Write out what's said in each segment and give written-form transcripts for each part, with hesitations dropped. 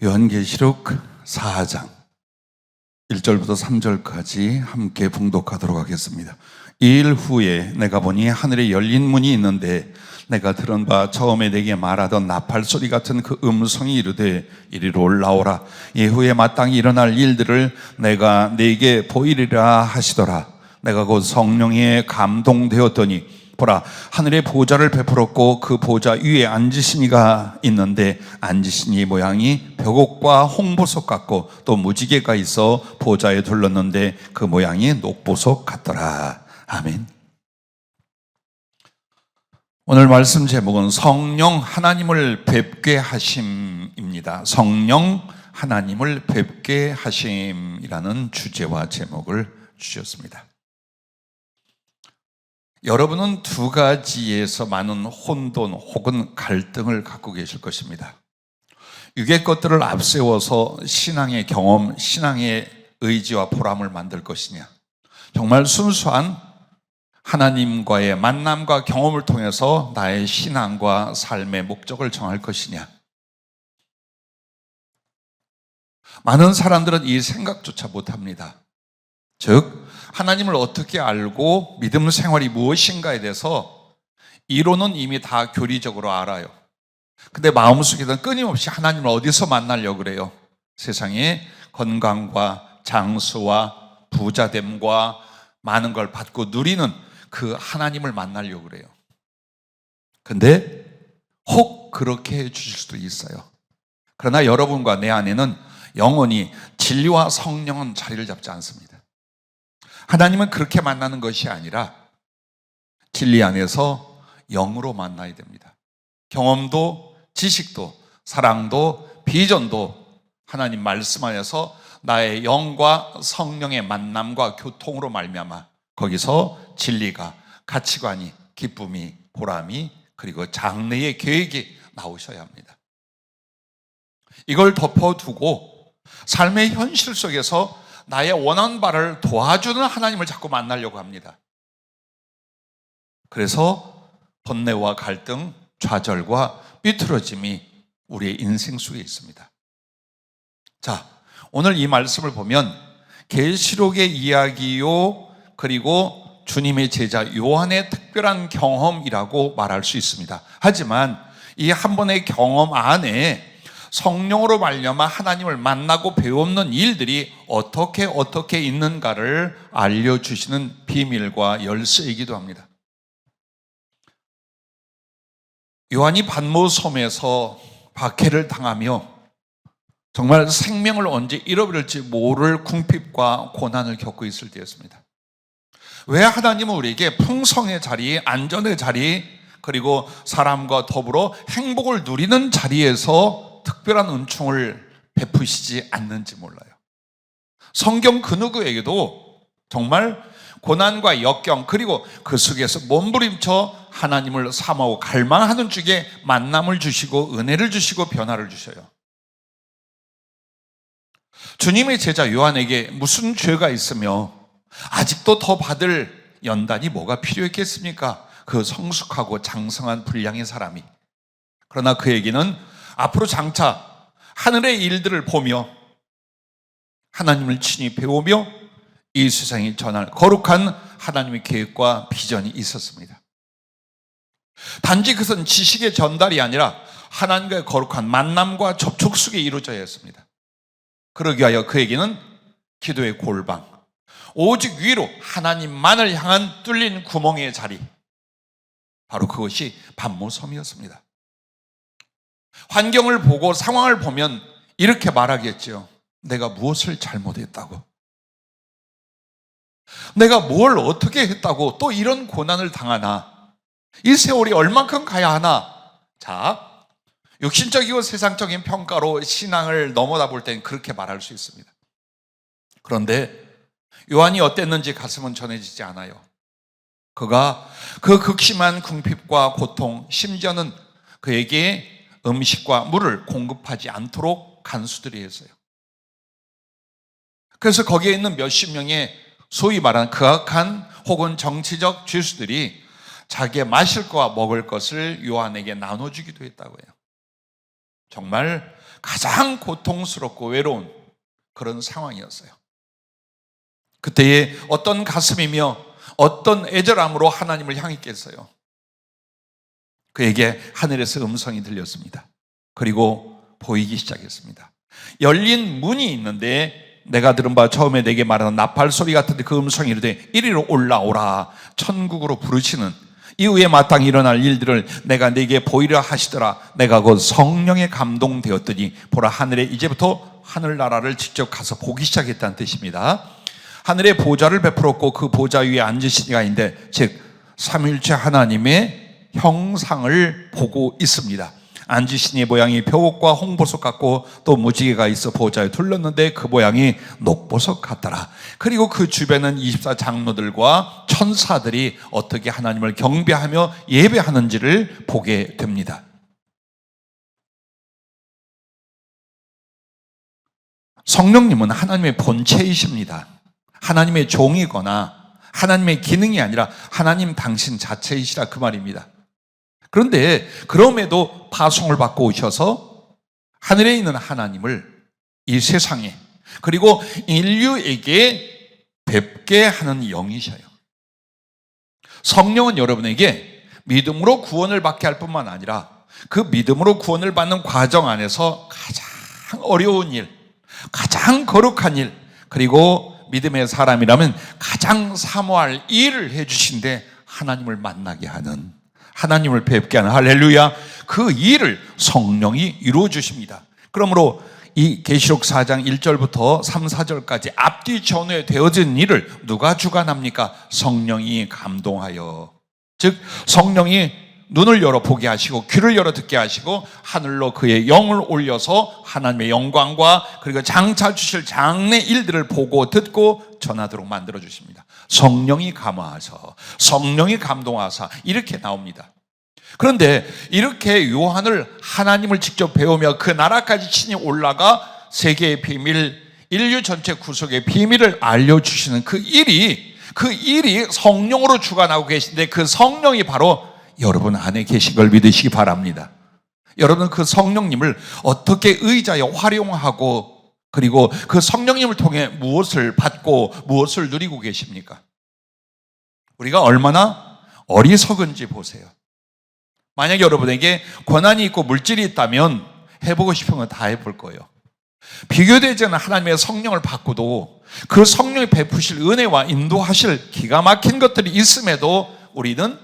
요한계시록 4장 1절부터 3절까지 함께 봉독하도록 하겠습니다. 이 일 후에 내가 보니 하늘에 열린 문이 있는데 내가 들은 바 처음에 내게 말하던 나팔 소리 같은 그 음성이 이르되 이리로 올라오라. 이후에 마땅히 일어날 일들을 내가 네게 보이리라 하시더라. 내가 곧 성령에 감동되었더니 보라, 하늘에 보좌를 베풀었고 그 보좌 위에 앉으신 이가 있는데 앉으신 이 모양이 벽옥과 홍보석 같고 또 무지개가 있어 보좌에 둘렀는데 그 모양이 녹보석 같더라. 아멘. 오늘 말씀 제목은 성령 하나님을 뵙게 하심입니다. 성령 하나님을 뵙게 하심이라는 주제와 제목을 주셨습니다. 여러분은 두 가지에서 많은 혼돈 혹은 갈등을 갖고 계실 것입니다. 육의 것들을 앞세워서 신앙의 경험, 신앙의 의지와 보람을 만들 것이냐, 정말 순수한 하나님과의 만남과 경험을 통해서 나의 신앙과 삶의 목적을 정할 것이냐. 많은 사람들은 이 생각조차 못합니다. 즉 하나님을 어떻게 알고 믿음 생활이 무엇인가에 대해서 이론은 이미 다 교리적으로 알아요. 근데 마음속에는 끊임없이 하나님을 어디서 만나려고 그래요? 세상에 건강과 장수와 부자됨과 많은 걸 받고 누리는 그 하나님을 만나려고 그래요. 근데 혹 그렇게 해 주실 수도 있어요. 그러나 여러분과 내 안에는 영원히 진리와 성령은 자리를 잡지 않습니다. 하나님은 그렇게 만나는 것이 아니라 진리 안에서 영으로 만나야 됩니다. 경험도 지식도 사랑도 비전도 하나님 말씀 안에서 나의 영과 성령의 만남과 교통으로 말미암아 거기서 진리가, 가치관이, 기쁨이, 보람이, 그리고 장래의 계획이 나오셔야 합니다. 이걸 덮어두고 삶의 현실 속에서 나의 원하는 바를 도와주는 하나님을 자꾸 만나려고 합니다. 그래서 번뇌와 갈등, 좌절과 삐뚤어짐이 우리의 인생 속에 있습니다. 자, 오늘 이 말씀을 보면 계시록의 이야기요, 그리고 주님의 제자 요한의 특별한 경험이라고 말할 수 있습니다. 하지만 이 한 번의 경험 안에 성령으로 말미암아 하나님을 만나고 배우는 일들이 어떻게 있는가를 알려주시는 비밀과 열쇠이기도 합니다. 요한이 pat모섬에서 박해를 당하며 정말 생명을 언제 잃어버릴지 모를 궁핍과 고난을 겪고 있을 때였습니다. 왜 하나님은 우리에게 풍성의 자리, 안전의 자리, 그리고 사람과 더불어 행복을 누리는 자리에서 특별한 은총을 베푸시지 않는지 몰라요. 성경 그 누구에게도 정말 고난과 역경, 그리고 그 속에서 몸부림쳐 하나님을 사모하고 갈망하는 중에 만남을 주시고 은혜를 주시고 변화를 주셔요. 주님의 제자 요한에게 무슨 죄가 있으며 아직도 더 받을 연단이 뭐가 필요했겠습니까? 그 성숙하고 장성한 분량의 사람이. 그러나 그에게는 앞으로 장차 하늘의 일들을 보며 하나님을 친히 배우며 이 세상에 전할 거룩한 하나님의 계획과 비전이 있었습니다. 단지 그것은 지식의 전달이 아니라 하나님과의 거룩한 만남과 접촉 속에 이루어져야 했습니다. 그러기 위하여 그에게는 기도의 골방, 오직 위로 하나님만을 향한 뚫린 구멍의 자리, 바로 그것이 pat모섬이었습니다. 환경을 보고 상황을 보면 이렇게 말하겠죠. 내가 무엇을 잘못했다고? 내가 뭘 어떻게 했다고 또 이런 고난을 당하나? 이 세월이 얼만큼 가야 하나? 자, 육신적이고 세상적인 평가로 신앙을 넘어다 볼 땐 그렇게 말할 수 있습니다. 그런데 요한이 어땠는지 가슴은 전해지지 않아요. 그가 그 극심한 궁핍과 고통, 심지어는 그에게 음식과 물을 공급하지 않도록 간수들이 했어요. 그래서 거기에 있는 몇십 명의 소위 말하는 극악한 혹은 정치적 죄수들이 자기의 마실 것과 먹을 것을 요한에게 나눠주기도 했다고 해요. 정말 가장 고통스럽고 외로운 그런 상황이었어요. 그때에 어떤 가슴이며 어떤 애절함으로 하나님을 향했겠어요. 그에게 하늘에서 음성이 들렸습니다. 그리고 보이기 시작했습니다. 열린 문이 있는데 내가 들은 바 처음에 내게 말하는 나팔 소리 같은데 그 음성이 이르되 이리로 올라오라 천국으로 부르시는 이후에 마땅히 일어날 일들을 내가 네게 보이려 하시더라. 내가 곧 성령에 감동되었더니 보라 하늘에 이제부터 하늘나라를 직접 가서 보기 시작했다는 뜻입니다. 하늘에 보좌를 베풀었고 그 보좌 위에 앉으신 이가 있는데 즉 삼위일체 하나님의 형상을 보고 있습니다. 앉으신 이의 모양이 벼옷과 홍보석 같고 또 무지개가 있어 보좌에 둘렀는데 그 모양이 녹보석 같더라. 그리고 그 주변은 24장로들과 천사들이 어떻게 하나님을 경배하며 예배하는지를 보게 됩니다. 성령님은 하나님의 본체이십니다. 하나님의 종이거나 하나님의 기능이 아니라 하나님 당신 자체이시라 그 말입니다. 그런데 그럼에도 파송을 받고 오셔서 하늘에 있는 하나님을 이 세상에 그리고 인류에게 뵙게 하는 영이셔요. 성령은 여러분에게 믿음으로 구원을 받게 할 뿐만 아니라 그 믿음으로 구원을 받는 과정 안에서 가장 어려운 일, 가장 거룩한 일, 그리고 믿음의 사람이라면 가장 사모할 일을 해주신데 하나님을 만나게 하는, 하나님을 뵙게 하는, 할렐루야, 그 일을 성령이 이루어 주십니다. 그러므로 이 계시록 4장 1절부터 3, 4절까지 앞뒤 전후에 되어진 일을 누가 주관합니까? 성령이 감동하여, 즉 성령이 눈을 열어 보게 하시고 귀를 열어 듣게 하시고 하늘로 그의 영을 올려서 하나님의 영광과 그리고 장차 주실 장래 일들을 보고 듣고 전하도록 만들어 주십니다. 성령이 감화하셔, 성령이 감동하사, 이렇게 나옵니다. 그런데 이렇게 요한을 하나님을 직접 배우며 그 나라까지 친히 올라가 세계의 비밀, 인류 전체 구속의 비밀을 알려주시는 그 일이 성령으로 주관하고 계신데 그 성령이 바로 여러분 안에 계신 걸 믿으시기 바랍니다. 여러분은 그 성령님을 어떻게 의자에 활용하고 그리고 그 성령님을 통해 무엇을 받고 무엇을 누리고 계십니까? 우리가 얼마나 어리석은지 보세요. 만약 여러분에게 권한이 있고 물질이 있다면 해보고 싶은 건 다 해볼 거예요. 비교되지 않은 하나님의 성령을 받고도 그 성령이 베푸실 은혜와 인도하실 기가 막힌 것들이 있음에도 우리는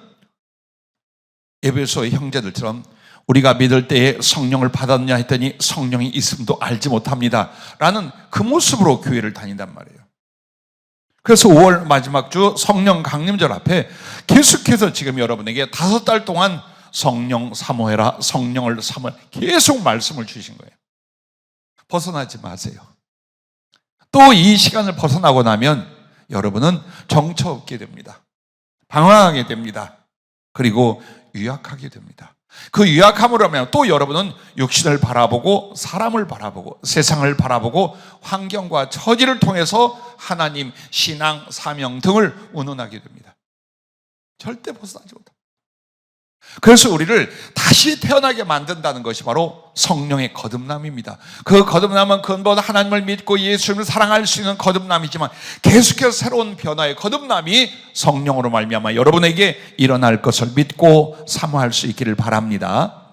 에베소의 형제들처럼 우리가 믿을 때에 성령을 받았느냐 했더니 성령이 있음도 알지 못합니다 라는 그 모습으로 교회를 다닌단 말이에요. 그래서 5월 마지막 주 성령 강림절 앞에 계속해서 지금 여러분에게 5달 동안 성령 사모해라, 성령을 사모해라, 계속 말씀을 주신 거예요. 벗어나지 마세요. 또 이 시간을 벗어나고 나면 여러분은 정처 없게 됩니다. 방황하게 됩니다. 그리고 유약하게 됩니다. 그 유약함으로 하면 또 여러분은 육신을 바라보고 사람을 바라보고 세상을 바라보고 환경과 처지를 통해서 하나님, 신앙, 사명 등을 운운하게 됩니다. 절대 벗어나지 못합니다. 그래서 우리를 다시 태어나게 만든다는 것이 바로 성령의 거듭남입니다. 그 거듭남은 근본 하나님을 믿고 예수님을 사랑할 수 있는 거듭남이지만 계속해서 새로운 변화의 거듭남이 성령으로 말미암아 여러분에게 일어날 것을 믿고 사모할 수 있기를 바랍니다.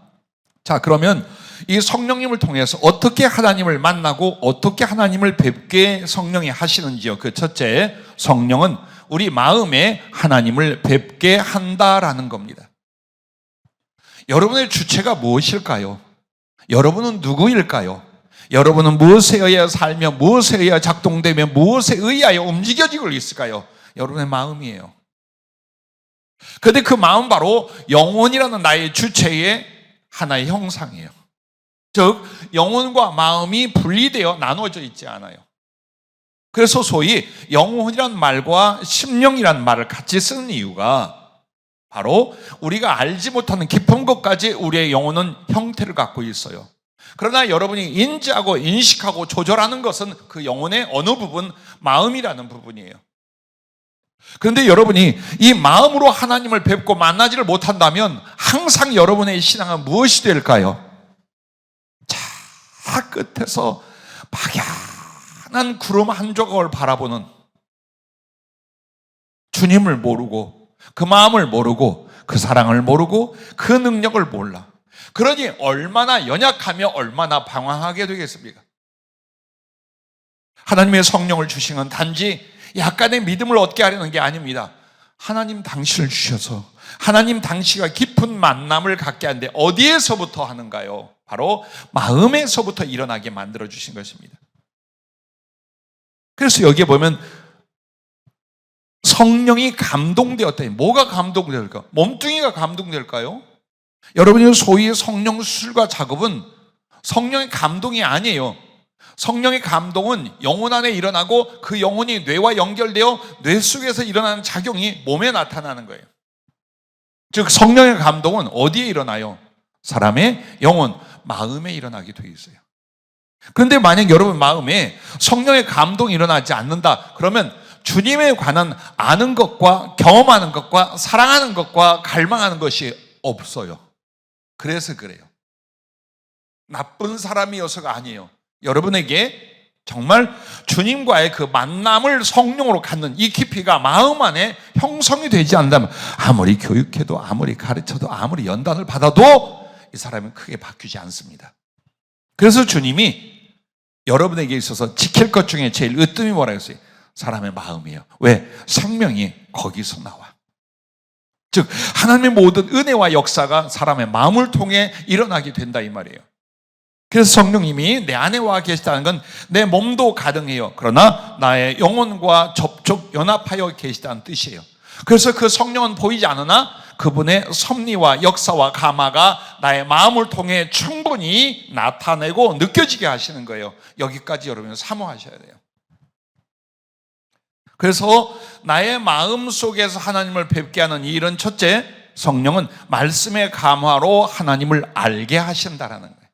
자, 그러면 이 성령님을 통해서 어떻게 하나님을 만나고 어떻게 하나님을 뵙게 성령이 하시는지요. 그 첫째, 성령은 우리 마음에 하나님을 뵙게 한다라는 겁니다. 여러분의 주체가 무엇일까요? 여러분은 누구일까요? 여러분은 무엇에 의하여 살며 무엇에 의하여 작동되며 무엇에 의하여 움직여지고 있을까요? 여러분의 마음이에요. 그런데 그 마음 바로 영혼이라는 나의 주체의 하나의 형상이에요. 즉 영혼과 마음이 분리되어 나눠져 있지 않아요. 그래서 소위 영혼이란 말과 심령이란 말을 같이 쓰는 이유가 바로 우리가 알지 못하는 깊은 것까지 우리의 영혼은 형태를 갖고 있어요. 그러나 여러분이 인지하고 인식하고 조절하는 것은 그 영혼의 어느 부분, 마음이라는 부분이에요. 그런데 여러분이 이 마음으로 하나님을 뵙고 만나지를 못한다면 항상 여러분의 신앙은 무엇이 될까요? 끝에서 막연한 구름 한 조각을 바라보는, 주님을 모르고 그 마음을 모르고 그 사랑을 모르고 그 능력을 몰라. 그러니 얼마나 연약하며 얼마나 방황하게 되겠습니까? 하나님의 성령을 주신 건 단지 약간의 믿음을 얻게 하려는 게 아닙니다. 하나님 당신을 주셔서 하나님 당시가 깊은 만남을 갖게 하는데 어디에서부터 하는가요? 바로 마음에서부터 일어나게 만들어 주신 것입니다. 그래서 여기에 보면 성령이 감동되었다. 뭐가 감동될까? 몸뚱이가 감동될까요? 여러분이 소위 성령 수술과 작업은 성령의 감동이 아니에요. 성령의 감동은 영혼 안에 일어나고 그 영혼이 뇌와 연결되어 뇌 속에서 일어나는 작용이 몸에 나타나는 거예요. 즉 성령의 감동은 어디에 일어나요? 사람의 영혼, 마음에 일어나게 되어 있어요. 그런데 만약 여러분 마음에 성령의 감동이 일어나지 않는다 그러면 주님에 관한 아는 것과 경험하는 것과 사랑하는 것과 갈망하는 것이 없어요. 그래서 그래요. 나쁜 사람이어서가 아니에요. 여러분에게 정말 주님과의 그 만남을 성령으로 갖는 이 깊이가 마음 안에 형성이 되지 않는다면 아무리 교육해도 아무리 가르쳐도 아무리 연단을 받아도 이 사람은 크게 바뀌지 않습니다. 그래서 주님이 여러분에게 있어서 지킬 것 중에 제일 으뜸이 뭐라 했어요? 사람의 마음이에요. 왜? 생명이 거기서 나와. 즉 하나님의 모든 은혜와 역사가 사람의 마음을 통해 일어나게 된다 이 말이에요. 그래서 성령님이 내 안에 와 계시다는 건 내 몸도 가능해요. 그러나 나의 영혼과 접촉 연합하여 계시다는 뜻이에요. 그래서 그 성령은 보이지 않으나 그분의 섭리와 역사와 감화가 나의 마음을 통해 충분히 나타내고 느껴지게 하시는 거예요. 여기까지 여러분 사모하셔야 돼요. 그래서 나의 마음 속에서 하나님을 뵙게 하는 이 일은 첫째, 성령은 말씀의 감화로 하나님을 알게 하신다라는 거예요.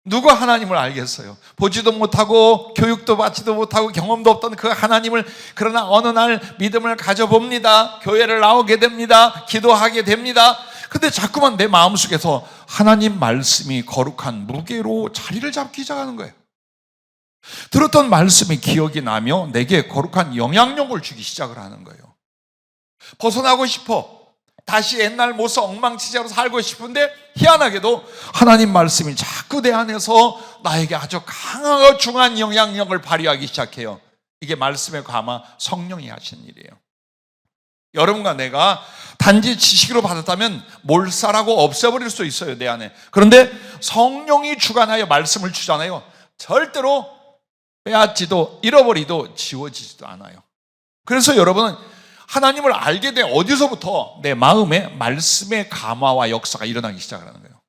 누가 하나님을 알겠어요? 보지도 못하고 교육도 받지도 못하고 경험도 없던 그 하나님을 그러나 어느 날 믿음을 가져봅니다. 교회를 나오게 됩니다. 기도하게 됩니다. 근데 자꾸만 내 마음속에서 하나님 말씀이 거룩한 무게로 자리를 잡기 시작하는 거예요. 들었던 말씀이 기억이 나며 내게 거룩한 영향력을 주기 시작을 하는 거예요. 벗어나고 싶어. 다시 옛날 모습 엉망진창으로 살고 싶은데 희한하게도 하나님 말씀이 자꾸 내 안에서 나에게 아주 강하고 중한 영향력을 발휘하기 시작해요. 이게 말씀의 감화, 성령이 하신 일이에요. 여러분과 내가 단지 지식으로 받았다면 몰살하고 없애버릴 수 있어요, 내 안에. 그런데 성령이 주관하여 말씀을 주잖아요. 절대로 빼앗지도 잃어버리도 지워지지도 않아요. 그래서 여러분은 하나님을 알게 된 어디서부터 내 마음에 말씀의 감화와 역사가 일어나기 시작을 하는 거예요.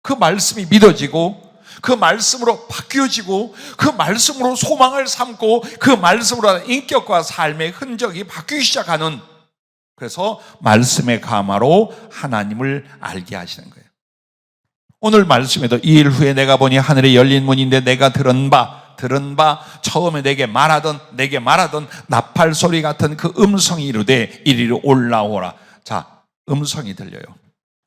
그 말씀이 믿어지고 그 말씀으로 바뀌어지고 그 말씀으로 소망을 삼고 그 말씀으로 인격과 삶의 흔적이 바뀌기 시작하는, 그래서 말씀의 감화로 하나님을 알게 하시는 거예요. 오늘 말씀에도 이 일 후에 내가 보니 하늘에 열린 문인데 내가 들은 바 처음에 내게 말하던 나팔 소리 같은 그 음성이 이르되 이리로 올라오라. 자, 음성이 들려요.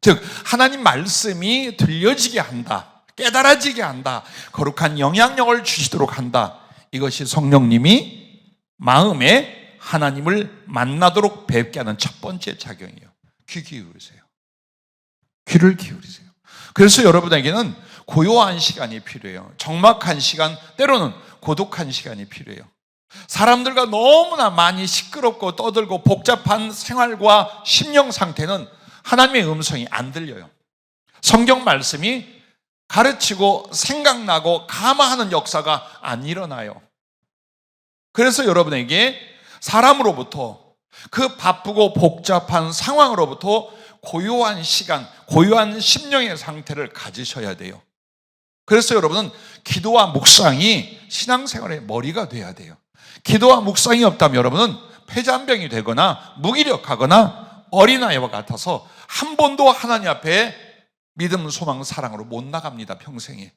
즉 하나님 말씀이 들려지게 한다, 깨달아지게 한다, 거룩한 영향력을 주시도록 한다. 이것이 성령님이 마음에 하나님을 만나도록 뵙게 하는 첫 번째 작용이에요. 귀 기울이세요. 귀를 기울이세요. 그래서 여러분에게는 고요한 시간이 필요해요. 적막한 시간, 때로는 고독한 시간이 필요해요. 사람들과 너무나 많이 시끄럽고 떠들고 복잡한 생활과 심령 상태는 하나님의 음성이 안 들려요. 성경 말씀이 가르치고 생각나고 감화하는 역사가 안 일어나요. 그래서 여러분에게 사람으로부터, 그 바쁘고 복잡한 상황으로부터 고요한 시간, 고요한 심령의 상태를 가지셔야 돼요. 그래서 여러분은 기도와 묵상이 신앙생활의 머리가 돼야 돼요. 기도와 묵상이 없다면 여러분은 폐잔병이 되거나 무기력하거나 어린아이와 같아서 한 번도 하나님 앞에 믿음, 소망, 사랑으로 못 나갑니다, 평생에.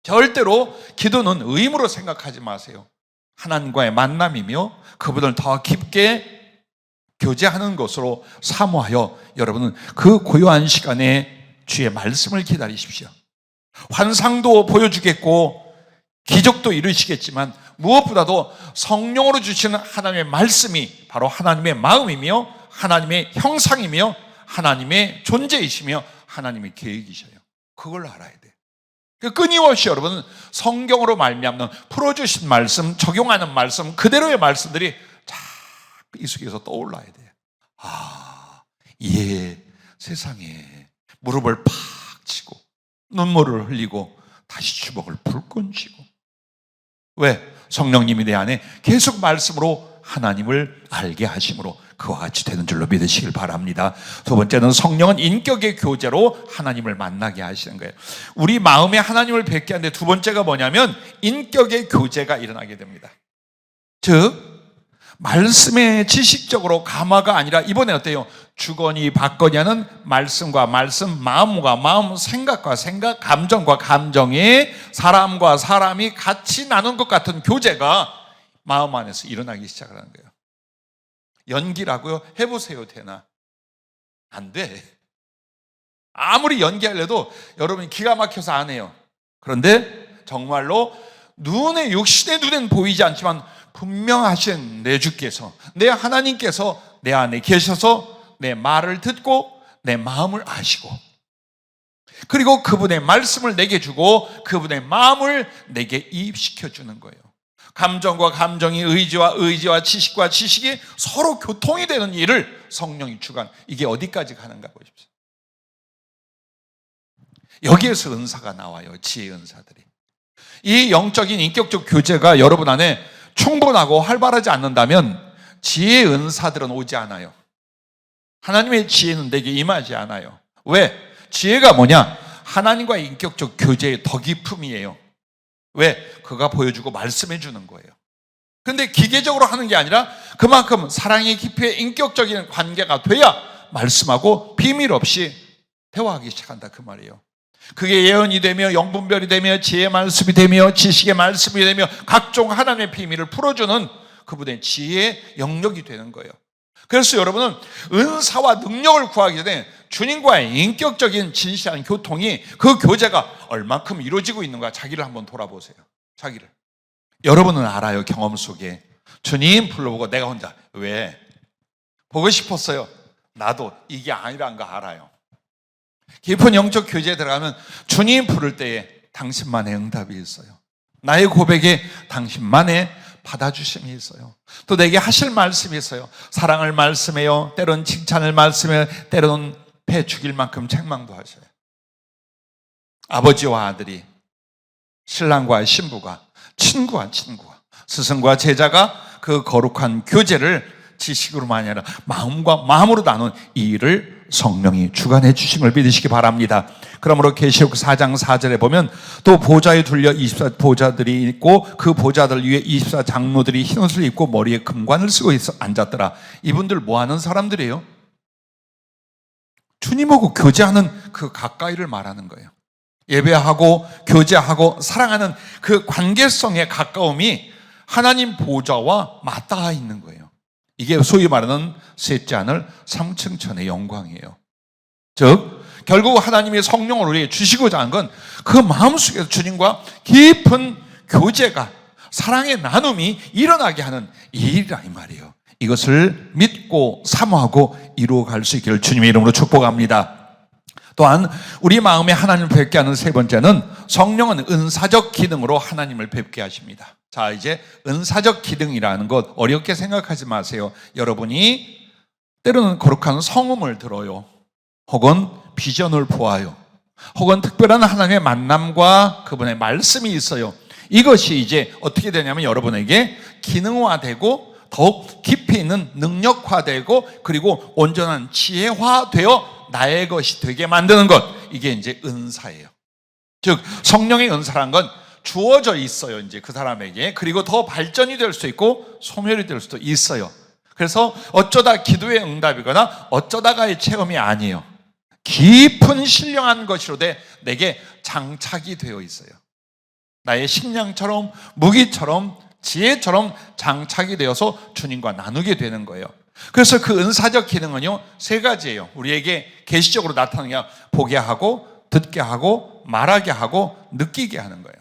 절대로 기도는 의무로 생각하지 마세요. 하나님과의 만남이며 그분을 더 깊게 교제하는 것으로 사모하여 여러분은 그 고요한 시간에 주의 말씀을 기다리십시오. 환상도 보여주겠고 기적도 이루시겠지만 무엇보다도 성령으로 주시는 하나님의 말씀이 바로 하나님의 마음이며 하나님의 형상이며 하나님의 존재이시며 하나님의 계획이셔요. 그걸 알아야 돼요. 끊임없이 여러분은 성경으로 말미암는 풀어주신 말씀, 적용하는 말씀, 그대로의 말씀들이 자꾸 이 속에서 떠올라야 돼요. 세상에 무릎을 팍 치고 눈물을 흘리고 다시 주먹을 불끈 쥐고. 왜? 성령님이 내 안에 계속 말씀으로 하나님을 알게 하심으로 그와 같이 되는 줄로 믿으시길 바랍니다. 두 번째는 성령은 인격의 교제로 하나님을 만나게 하시는 거예요. 우리 마음에 하나님을 뵙게 하는데 두 번째가 뭐냐면 인격의 교제가 일어나게 됩니다. 즉 말씀의 지식적으로 감화가 아니라 이번에 어때요? 주거니 받거니 하는 말씀과 말씀, 마음과 마음, 생각과 생각, 감정과 감정이 사람과 사람이 같이 나눈 것 같은 교제가 마음 안에서 일어나기 시작하는 거예요. 연기라고요? 해보세요. 되나? 안 돼. 아무리 연기하려도 여러분이 기가 막혀서 안 해요. 그런데 정말로 육신의 눈엔 보이지 않지만 분명하신 내 주께서, 내 하나님께서 내 안에 계셔서 내 말을 듣고 내 마음을 아시고, 그리고 그분의 말씀을 내게 주고 그분의 마음을 내게 이입시켜 주는 거예요. 감정과 감정이 의지와 지식과 지식이 서로 교통이 되는 일을 성령이 주관. 이게 어디까지 가는가 보십시오. 여기에서 은사가 나와요. 지혜 은사들이. 이 영적인 인격적 교제가 여러분 안에 충분하고 활발하지 않는다면 지혜의 은사들은 오지 않아요. 하나님의 지혜는 내게 임하지 않아요. 왜? 지혜가 뭐냐? 하나님과의 인격적 교제의 더 깊음이에요. 왜? 그가 보여주고 말씀해 주는 거예요. 근데 기계적으로 하는 게 아니라 그만큼 사랑의 깊이의 인격적인 관계가 돼야 말씀하고 비밀 없이 대화하기 시작한다 그 말이에요. 그게 예언이 되며 영분별이 되며 지혜의 말씀이 되며 지식의 말씀이 되며 각종 하나님의 비밀을 풀어주는 그분의 지혜의 영역이 되는 거예요. 그래서 여러분은 은사와 능력을 구하기 전에 주님과의 인격적인 진실한 교통이, 그 교제가 얼만큼 이루어지고 있는가 자기를 한번 돌아보세요. 자기를. 여러분은 알아요. 경험 속에 주님 불러보고 내가 혼자 왜? 보고 싶었어요. 나도 이게 아니란 거 알아요. 깊은 영적 교제에 들어가면 주님 부를 때에 당신만의 응답이 있어요. 나의 고백에 당신만의 받아주심이 있어요. 또 내게 하실 말씀이 있어요. 사랑을 말씀해요. 때로는 칭찬을 말씀해요. 때로는 배 죽일 만큼 책망도 하셔요. 아버지와 아들이, 신랑과 신부가, 친구와 스승과 제자가 그 거룩한 교제를 지식으로만이 아니라 마음과 마음으로 나눈 이 일을 성령이 주관해 주심을 믿으시기 바랍니다. 그러므로 계시록 4장 4절에 보면 또 보좌에 둘려 24 보좌들이 있고 그 보좌들 위에 24 장로들이 흰 옷을 입고 머리에 금관을 쓰고 앉았더라. 이분들 뭐 하는 사람들이에요? 주님하고 교제하는 그 가까이를 말하는 거예요. 예배하고 교제하고 사랑하는 그 관계성의 가까움이 하나님 보좌와 맞닿아 있는 거예요. 이게 소위 말하는 셋째 하늘 삼층천의 영광이에요. 즉 결국 하나님의 성령을 우리에게 주시고자 한 건 그 마음속에서 주님과 깊은 교제가, 사랑의 나눔이 일어나게 하는 일이라 이 말이에요. 이것을 믿고 사모하고 이루어갈 수 있기를 주님의 이름으로 축복합니다. 또한 우리 마음에 하나님을 뵙게 하는 세 번째는 성령은 은사적 기능으로 하나님을 뵙게 하십니다. 자, 이제 은사적 기능이라는 것 어렵게 생각하지 마세요. 여러분이 때로는 거룩한 성음을 들어요. 혹은 비전을 보아요. 혹은 특별한 하나님의 만남과 그분의 말씀이 있어요. 이것이 이제 어떻게 되냐면 여러분에게 기능화되고 더욱 깊이 있는 능력화되고 그리고 온전한 지혜화되어 나의 것이 되게 만드는 것. 이게 이제 은사예요. 즉 성령의 은사란 건 주어져 있어요. 이제 그 사람에게. 그리고 더 발전이 될 수 있고 소멸이 될 수도 있어요. 그래서 어쩌다 기도의 응답이거나 어쩌다가의 체험이 아니에요. 깊은 신령한 것이로되 내게 장착이 되어 있어요. 나의 식량처럼 무기처럼 지혜처럼 장착이 되어서 주님과 나누게 되는 거예요. 그래서 그 은사적 기능은요 세 가지예요. 우리에게 계시적으로 나타나는 게 보게 하고 듣게 하고 말하게 하고 느끼게 하는 거예요.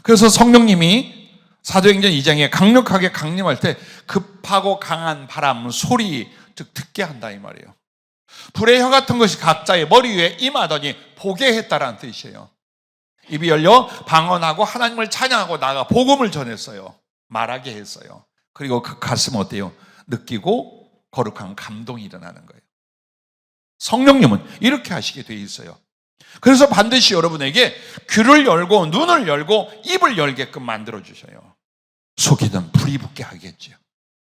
그래서 성령님이 사도행전 2장에 강력하게 강림할 때 급하고 강한 바람, 소리, 즉 듣게 한다 이 말이에요. 불의 혀 같은 것이 각자의 머리 위에 임하더니 보게 했다라는 뜻이에요. 입이 열려 방언하고 하나님을 찬양하고 나아가 복음을 전했어요. 말하게 했어요. 그리고 그 가슴은 어때요? 느끼고 거룩한 감동이 일어나는 거예요. 성령님은 이렇게 하시게 되어 있어요. 그래서 반드시 여러분에게 귀를 열고 눈을 열고 입을 열게끔 만들어 주셔요. 속이든 불이 붙게 하겠지요.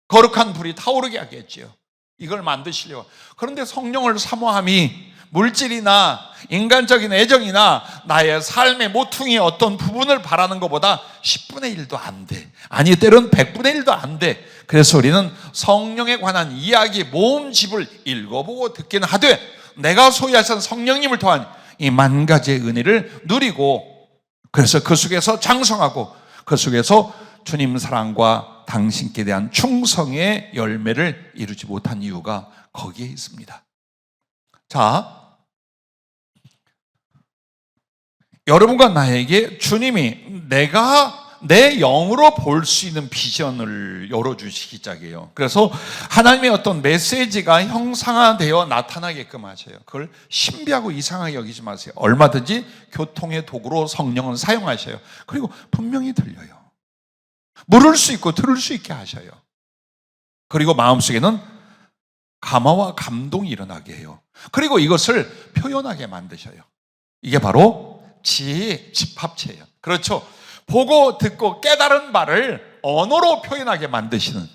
거룩한 불이 타오르게 하겠지요. 이걸 만드시려고. 그런데 성령을 사모함이 물질이나 인간적인 애정이나 나의 삶의 모퉁이의 어떤 부분을 바라는 것보다 10분의 1도 안 돼. 아니 때로는 100분의 1도 안 돼. 그래서 우리는 성령에 관한 이야기 모음집을 읽어보고 듣기는 하되 내가 소유하신 성령님을 통한 이 만 가지의 은혜를 누리고 그래서 그 속에서 장성하고 그 속에서 주님 사랑과 당신께 대한 충성의 열매를 이루지 못한 이유가 거기에 있습니다. 자, 여러분과 나에게 주님이 내가 내 영으로 볼 수 있는 비전을 열어주시기 시작해요. 그래서 하나님의 어떤 메시지가 형상화되어 나타나게끔 하셔요. 그걸 신비하고 이상하게 여기지 마세요. 얼마든지 교통의 도구로 성령은 사용하셔요. 그리고 분명히 들려요. 물을 수 있고 들을 수 있게 하셔요. 그리고 마음속에는 감화와 감동이 일어나게 해요. 그리고 이것을 표현하게 만드셔요. 이게 바로 지혜의 집합체예요. 그렇죠. 보고 듣고 깨달은 바를 언어로 표현하게 만드시는.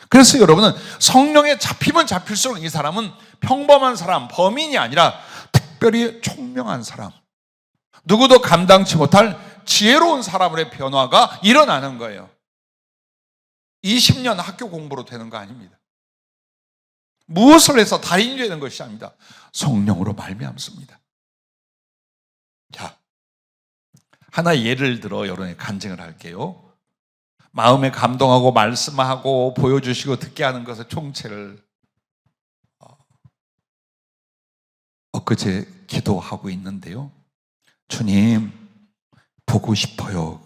그래서 여러분은 성령에 잡히면 잡힐수록 이 사람은 평범한 사람, 범인이 아니라 특별히 총명한 사람, 누구도 감당치 못할 지혜로운 사람의 변화가 일어나는 거예요. 20년 학교 공부로 되는 거 아닙니다. 무엇을 해서 달인이 되는 것이 아닙니다. 성령으로 말미암습니다. 자, 하나 예를 들어 여러분의 간증을 할게요. 마음에 감동하고 말씀하고 보여주시고 듣게 하는 것의 총체를 엊그제 기도하고 있는데요. 주님 보고 싶어요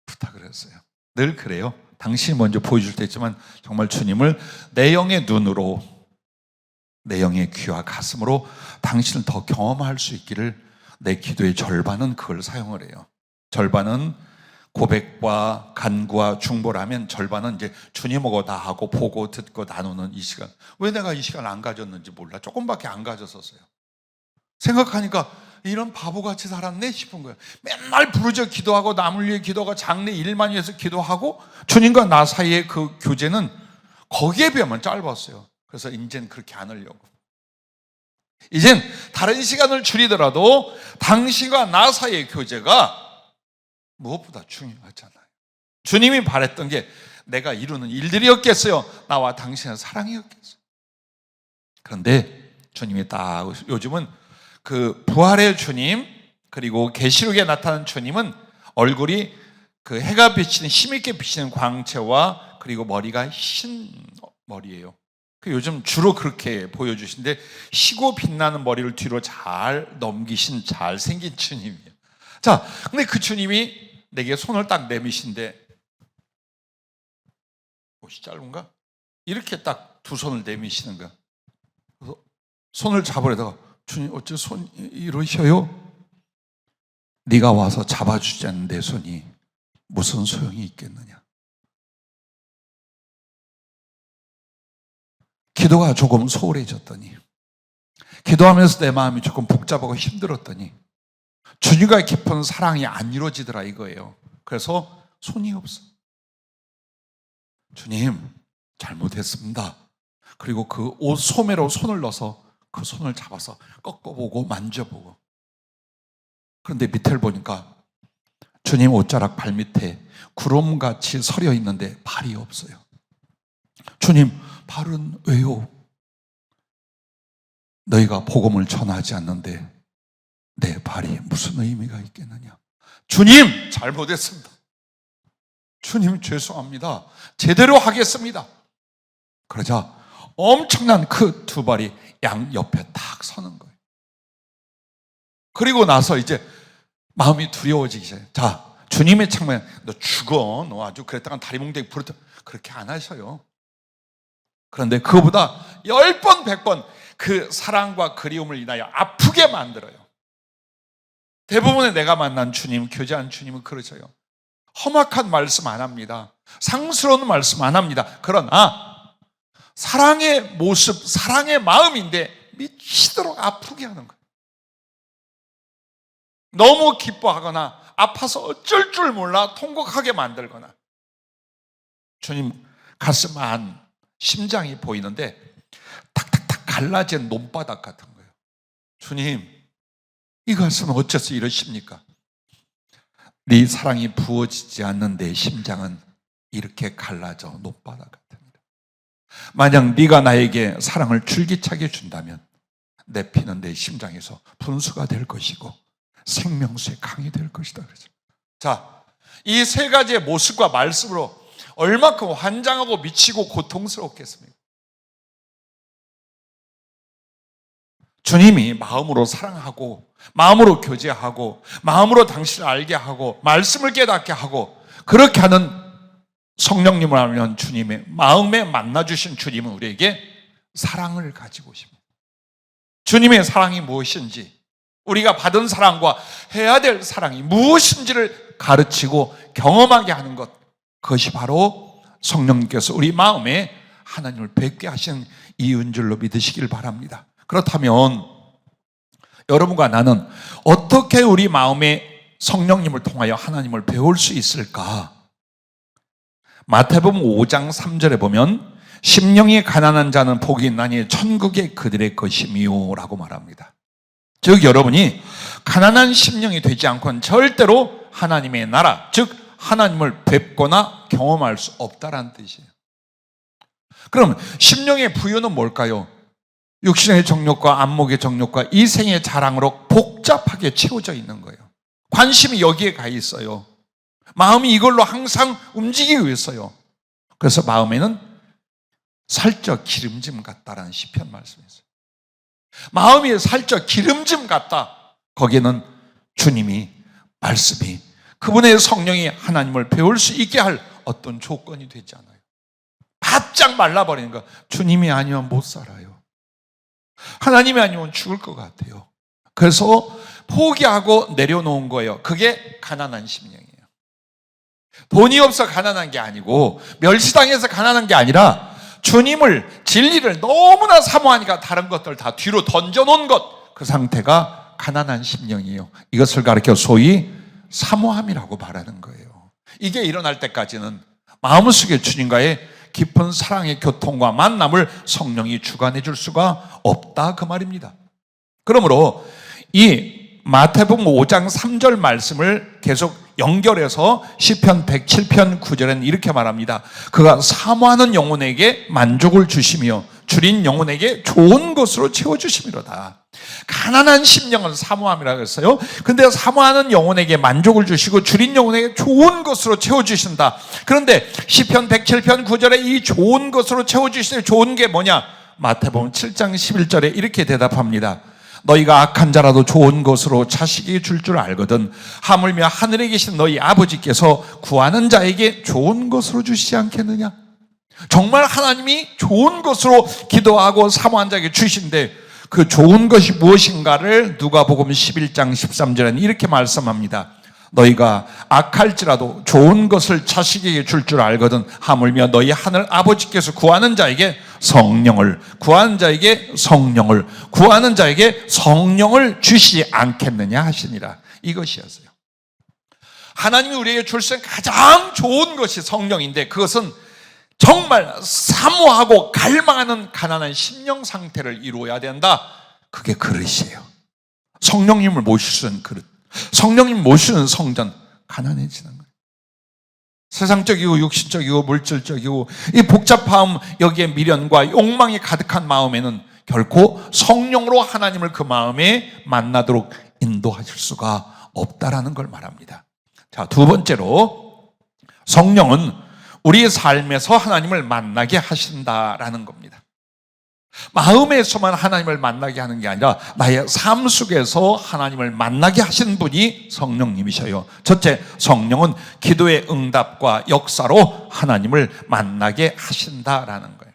부탁을 했어요. 늘 그래요. 당신이 먼저 보여줄 때 있지만 정말 주님을 내 영의 눈으로 내 영의 귀와 가슴으로 당신을 더 경험할 수 있기를 내 기도의 절반은 그걸 사용을 해요. 절반은 고백과 간구와 중보를 하면 절반은 이제 주님하고 나하고 보고 듣고 나누는 이 시간. 왜 내가 이 시간 안 가졌는지 몰라. 조금밖에 안 가졌었어요. 생각하니까 이런 바보같이 살았네 싶은 거예요. 맨날 부르짖어 기도하고 남을 위해 기도가 장래 일만 위해서 기도하고 주님과 나 사이의 그 교제는 거기에 비하면 짧았어요. 그래서 이제는 그렇게 안 하려고. 이젠 다른 시간을 줄이더라도 당신과 나 사이의 교제가 무엇보다 중요하잖아요. 주님이 바랬던 게 내가 이루는 일들이었겠어요? 나와 당신의 사랑이었겠어요? 그런데 주님이 딱 요즘은 그 부활의 주님 그리고 계시록에 나타난 주님은 얼굴이 그 해가 비치는 힘있게 비치는 광채와 그리고 머리가 흰 머리예요. 요즘 주로 그렇게 보여주신데 희고 빛나는 머리를 뒤로 잘 넘기신 잘생긴 주님이에요. 자, 근데 그 주님이 내게 손을 딱 내미신데 옷이 짧은가? 이렇게 딱 두 손을 내미시는 거야. 그래서 손을 잡으려다가 주님 어째 손이 이러셔요? 네가 와서 잡아주지 않는 내 손이 무슨 소용이 있겠느냐. 기도가 조금 소홀해졌더니 기도하면서 내 마음이 조금 복잡하고 힘들었더니 주님과의 깊은 사랑이 안 이루어지더라 이거예요. 그래서 손이 없어. 주님 잘못했습니다. 그리고 그 옷 소매로 손을 넣어서 그 손을 잡아서 꺾어보고 만져보고 그런데 밑을 보니까 주님 옷자락 발밑에 구름같이 서려 있는데 발이 없어요. 주님 발은 왜요? 너희가 복음을 전하지 않는데 내 발이 무슨 의미가 있겠느냐. 주님 잘못했습니다. 주님 죄송합니다. 제대로 하겠습니다. 그러자 엄청난 그 두 발이 양 옆에 탁 서는 거예요. 그리고 나서 이제 마음이 두려워지기 시작해요. 자, 주님의 창문에 너 죽어, 너 아주 그랬다가 다리 몽둥이 부르다, 그렇게 안 하셔요. 그런데 그거보다 10번 100번 그 사랑과 그리움을 인하여 아프게 만들어요. 대부분의 내가 만난 주님, 교제한 주님은 그러셔요. 험악한 말씀 안 합니다. 상스러운 말씀 안 합니다. 그러나 사랑의 모습, 사랑의 마음인데 미치도록 아프게 하는 거예요. 너무 기뻐하거나 아파서 어쩔 줄 몰라 통곡하게 만들거나. 주님 가슴 안, 심장이 보이는데 탁탁탁 갈라진 논바닥 같은 거예요. 주님, 이 가슴은 어째서 이러십니까? 네 사랑이 부어지지 않는 내 심장은 이렇게 갈라져 논바닥 같습니다. 만약 네가 나에게 사랑을 줄기차게 준다면 내 피는 내 심장에서 분수가 될 것이고 생명수의 강이 될 것이다. 그렇죠? 자, 이 세 가지의 모습과 말씀으로 얼마큼 환장하고 미치고 고통스럽겠습니까? 주님이 마음으로 사랑하고 마음으로 교제하고 마음으로 당신을 알게 하고 말씀을 깨닫게 하고 그렇게 하는 성령님을 알면 주님의 마음에 만나주신 주님은 우리에게 사랑을 가지고 오십니다. 주님의 사랑이 무엇인지, 우리가 받은 사랑과 해야 될 사랑이 무엇인지를 가르치고 경험하게 하는 것, 그것이 바로 성령님께서 우리 마음에 하나님을 뵙게 하신 이유인 줄로 믿으시길 바랍니다. 그렇다면 여러분과 나는 어떻게 우리 마음에 성령님을 통하여 하나님을 배울 수 있을까? 마태복음 5장 3절에 보면 심령이 가난한 자는 복이 있나니 천국이 그들의 것이미요 라고 말합니다. 즉 여러분이 가난한 심령이 되지 않고는 절대로 하나님의 나라, 즉 하나님을 뵙거나 경험할 수 없다라는 뜻이에요. 그럼 심령의 부유는 뭘까요? 육신의 정욕과 안목의 정욕과 이생의 자랑으로 복잡하게 채워져 있는 거예요. 관심이 여기에 가 있어요. 마음이 이걸로 항상 움직이고 있어요. 그래서 마음에는 살쪄 기름짐 같다라는 시편 말씀이 있어요. 마음이 살쪄 기름짐 같다. 거기에는 주님이, 말씀이, 그분의 성령이 하나님을 배울 수 있게 할 어떤 조건이 되지 않아요. 바짝 말라버리는 거. 주님이 아니면 못 살아요. 하나님이 아니면 죽을 것 같아요. 그래서 포기하고 내려놓은 거예요. 그게 가난한 심령이에요. 돈이 없어 가난한 게 아니고 멸시당해서 가난한 게 아니라 주님을, 진리를 너무나 사모하니까 다른 것들 다 뒤로 던져놓은 것, 그 상태가 가난한 심령이에요. 이것을 가리켜 소위 사모함이라고 말하는 거예요. 이게 일어날 때까지는 마음속에 주님과의 깊은 사랑의 교통과 만남을 성령이 주관해 줄 수가 없다 그 말입니다. 그러므로 이 마태복음 5장 3절 말씀을 계속 연결해서 시편 107편 9절에는 이렇게 말합니다. 그가 사모하는 영혼에게 만족을 주시며 줄인 영혼에게 좋은 것으로 채워주심이로다. 가난한 심령은 사모함이라고 했어요. 근데 사모하는 영혼에게 만족을 주시고 줄인 영혼에게 좋은 것으로 채워주신다. 그런데 시편 107편 9절에 이 좋은 것으로 채워주실 좋은 게 뭐냐? 마태복음 7장 11절에 이렇게 대답합니다. 너희가 악한 자라도 좋은 것으로 자식이 줄 줄 알거든 하물며 하늘에 계신 너희 아버지께서 구하는 자에게 좋은 것으로 주시지 않겠느냐? 정말 하나님이 좋은 것으로 기도하고 사모한 자에게 주신데 그 좋은 것이 무엇인가를 누가복음 11장 13절에는 이렇게 말씀합니다. 너희가 악할지라도 좋은 것을 자식에게 줄 줄 알거든 하물며 너희 하늘 아버지께서 구하는 자에게 성령을, 구하는 자에게 성령을, 구하는 자에게 성령을 주시지 않겠느냐 하시니라. 이것이었어요. 하나님이 우리에게 줄 수 있는 가장 좋은 것이 성령인데 그것은 정말 사모하고 갈망하는 가난한 심령 상태를 이루어야 된다. 그게 그릇이에요. 성령님을 모실 수 있는 그릇, 성령님 모시는 성전, 가난해지는 거예요. 세상적이고 육신적이고 물질적이고 이 복잡함, 여기에 미련과 욕망이 가득한 마음에는 결코 성령으로 하나님을 그 마음에 만나도록 인도하실 수가 없다라는 걸 말합니다. 자, 두 번째로 성령은 우리의 삶에서 하나님을 만나게 하신다라는 겁니다. 마음에서만 하나님을 만나게 하는 게 아니라 나의 삶 속에서 하나님을 만나게 하시는 분이 성령님이셔요. 첫째, 성령은 기도의 응답과 역사로 하나님을 만나게 하신다라는 거예요.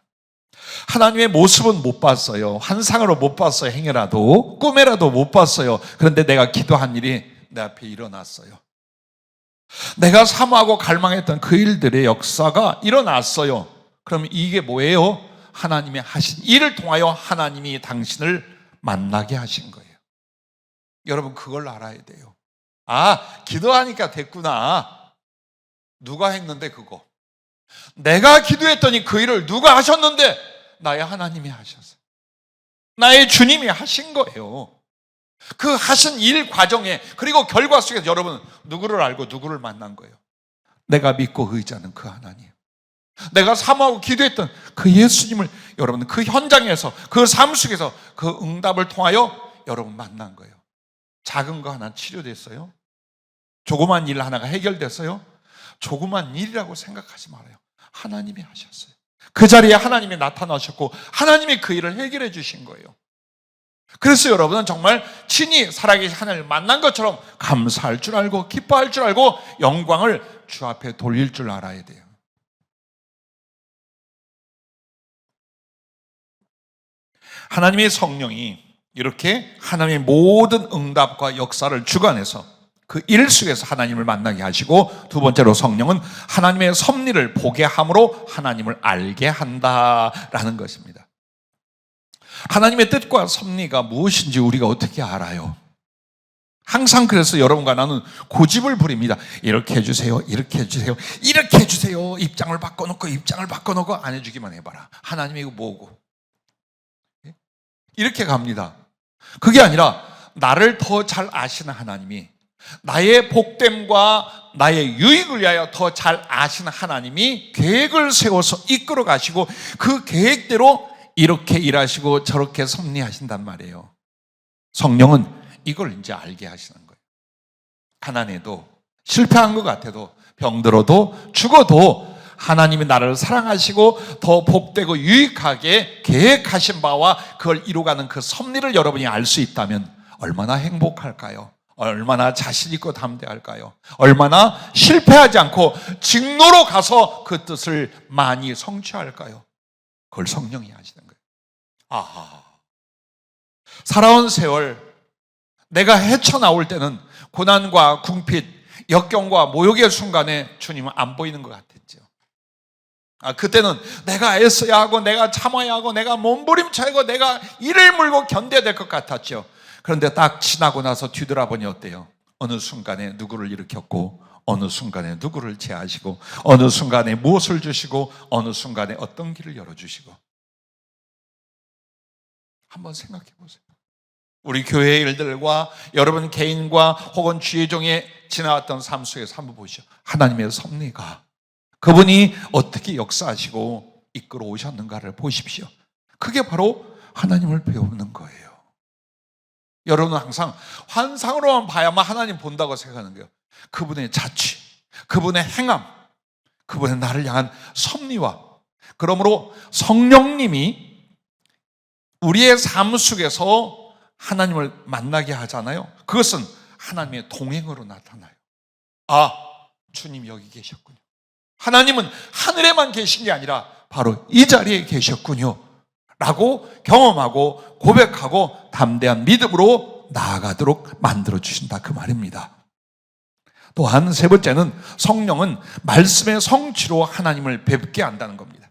하나님의 모습은 못 봤어요. 환상으로 못 봤어요. 행여라도 꿈에라도 못 봤어요. 그런데 내가 기도한 일이 내 앞에 일어났어요. 내가 사모하고 갈망했던 그 일들의 역사가 일어났어요. 그럼 이게 뭐예요? 하나님이 하신 일을 통하여 하나님이 당신을 만나게 하신 거예요. 여러분, 그걸 알아야 돼요. 아, 기도하니까 됐구나. 누가 했는데 그거? 내가 기도했더니 그 일을 누가 하셨는데? 나의 하나님이 하셨어요. 나의 주님이 하신 거예요. 그 하신 일 과정에, 그리고 결과 속에서 여러분 누구를 알고 누구를 만난 거예요? 내가 믿고 의지하는 그 하나님, 내가 사모하고 기도했던 그 예수님을 여러분 그 현장에서, 그 삶 속에서 그 응답을 통하여 여러분 만난 거예요. 작은 거 하나 치료됐어요? 조그만 일 하나가 해결됐어요? 조그만 일이라고 생각하지 말아요. 하나님이 하셨어요. 그 자리에 하나님이 나타나셨고 하나님이 그 일을 해결해 주신 거예요. 그래서 여러분은 정말 친히 살아계신 하나님을 만난 것처럼 감사할 줄 알고 기뻐할 줄 알고 영광을 주 앞에 돌릴 줄 알아야 돼요. 하나님의 성령이 이렇게 하나님의 모든 응답과 역사를 주관해서 그 일 속에서 하나님을 만나게 하시고, 두 번째로 성령은 하나님의 섭리를 보게 함으로 하나님을 알게 한다라는 것입니다. 하나님의 뜻과 섭리가 무엇인지 우리가 어떻게 알아요? 항상 그래서 여러분과 나는 고집을 부립니다. 이렇게 해주세요, 이렇게 해주세요, 이렇게 해주세요. 입장을 바꿔놓고 안 해주기만 해봐라. 하나님이 이거 뭐고? 이렇게 갑니다. 그게 아니라 나를 더 잘 아시는 하나님이, 나의 복됨과 나의 유익을 위하여 더 잘 아시는 하나님이 계획을 세워서 이끌어 가시고 그 계획대로 이렇게 일하시고 저렇게 섭리하신단 말이에요. 성령은 이걸 이제 알게 하시는 거예요. 가난해도, 실패한 것 같아도, 병들어도, 죽어도 하나님이 나를 사랑하시고 더 복되고 유익하게 계획하신 바와 그걸 이루어가는 그 섭리를 여러분이 알 수 있다면 얼마나 행복할까요? 얼마나 자신 있고 담대할까요? 얼마나 실패하지 않고 직로로 가서 그 뜻을 많이 성취할까요? 그걸 성령이 하시는 거예요. 아하. 살아온 세월 내가 헤쳐나올 때는 고난과 궁핍, 역경과 모욕의 순간에 주님은 안 보이는 것 같았죠. 그때는 내가 애써야 하고 내가 참아야 하고 내가 몸부림쳐야 하고 내가 이를 물고 견뎌야 될 것 같았죠. 그런데 딱 지나고 나서 뒤돌아보니 어때요? 어느 순간에 누구를 일으켰고 어느 순간에 누구를 제하시고 어느 순간에 무엇을 주시고 어느 순간에 어떤 길을 열어주시고. 한번 생각해 보세요. 우리 교회의 일들과 여러분 개인과 혹은 주의 종에 지나왔던 삶 속에서 한번 보시죠. 하나님의 섭리가, 그분이 어떻게 역사하시고 이끌어 오셨는가를 보십시오. 그게 바로 하나님을 배우는 거예요. 여러분은 항상 환상으로만 봐야만 하나님 본다고 생각하는 거예요. 그분의 자취, 그분의 행함, 그분의 나를 향한 섭리와, 그러므로 성령님이 우리의 삶 속에서 하나님을 만나게 하잖아요. 그것은 하나님의 동행으로 나타나요. 아, 주님 여기 계셨군요. 하나님은 하늘에만 계신 게 아니라 바로 이 자리에 계셨군요 라고 경험하고 고백하고 담대한 믿음으로 나아가도록 만들어주신다, 그 말입니다. 또한 세 번째는 성령은 말씀의 성취로 하나님을 뵙게 한다는 겁니다.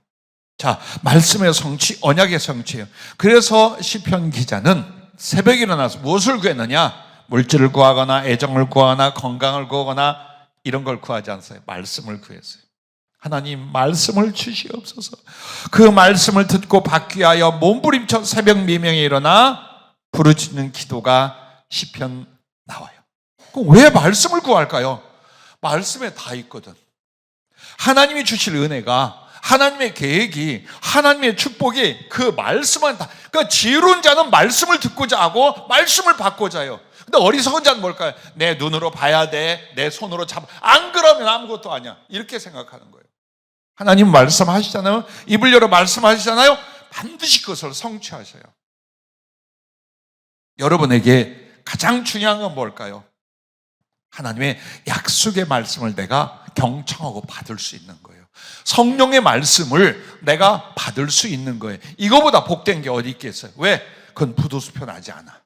자, 말씀의 성취, 언약의 성취예요. 그래서 시편 기자는 새벽에 일어나서 무엇을 구했느냐? 물질을 구하거나 애정을 구하거나 건강을 구하거나 이런 걸 구하지 않았어요. 말씀을 구했어요. 하나님 말씀을 주시옵소서. 그 말씀을 듣고 받기 위하여 몸부림쳐 새벽 미명에 일어나 부르짖는 기도가 시편 나와요. 그럼 왜 말씀을 구할까요? 말씀에 다 있거든. 하나님이 주실 은혜가, 하나님의 계획이, 하나님의 축복이 그 말씀은 다. 그러니까 지혜로운 자는 말씀을 듣고자 하고 말씀을 받고자 해요. 근데 어리석은 자는 뭘까요? 내 눈으로 봐야 돼, 내 손으로 잡아, 안 그러면 아무것도 아니야, 이렇게 생각하는 거예요. 하나님 말씀하시잖아요. 입을 열어 말씀하시잖아요. 반드시 그것을 성취하셔요. 여러분에게 가장 중요한 건 뭘까요? 하나님의 약속의 말씀을 내가 경청하고 받을 수 있는 거예요. 성령의 말씀을 내가 받을 수 있는 거예요. 이거보다 복된 게 어디 있겠어요? 왜? 그건 부도수표 나지 않아.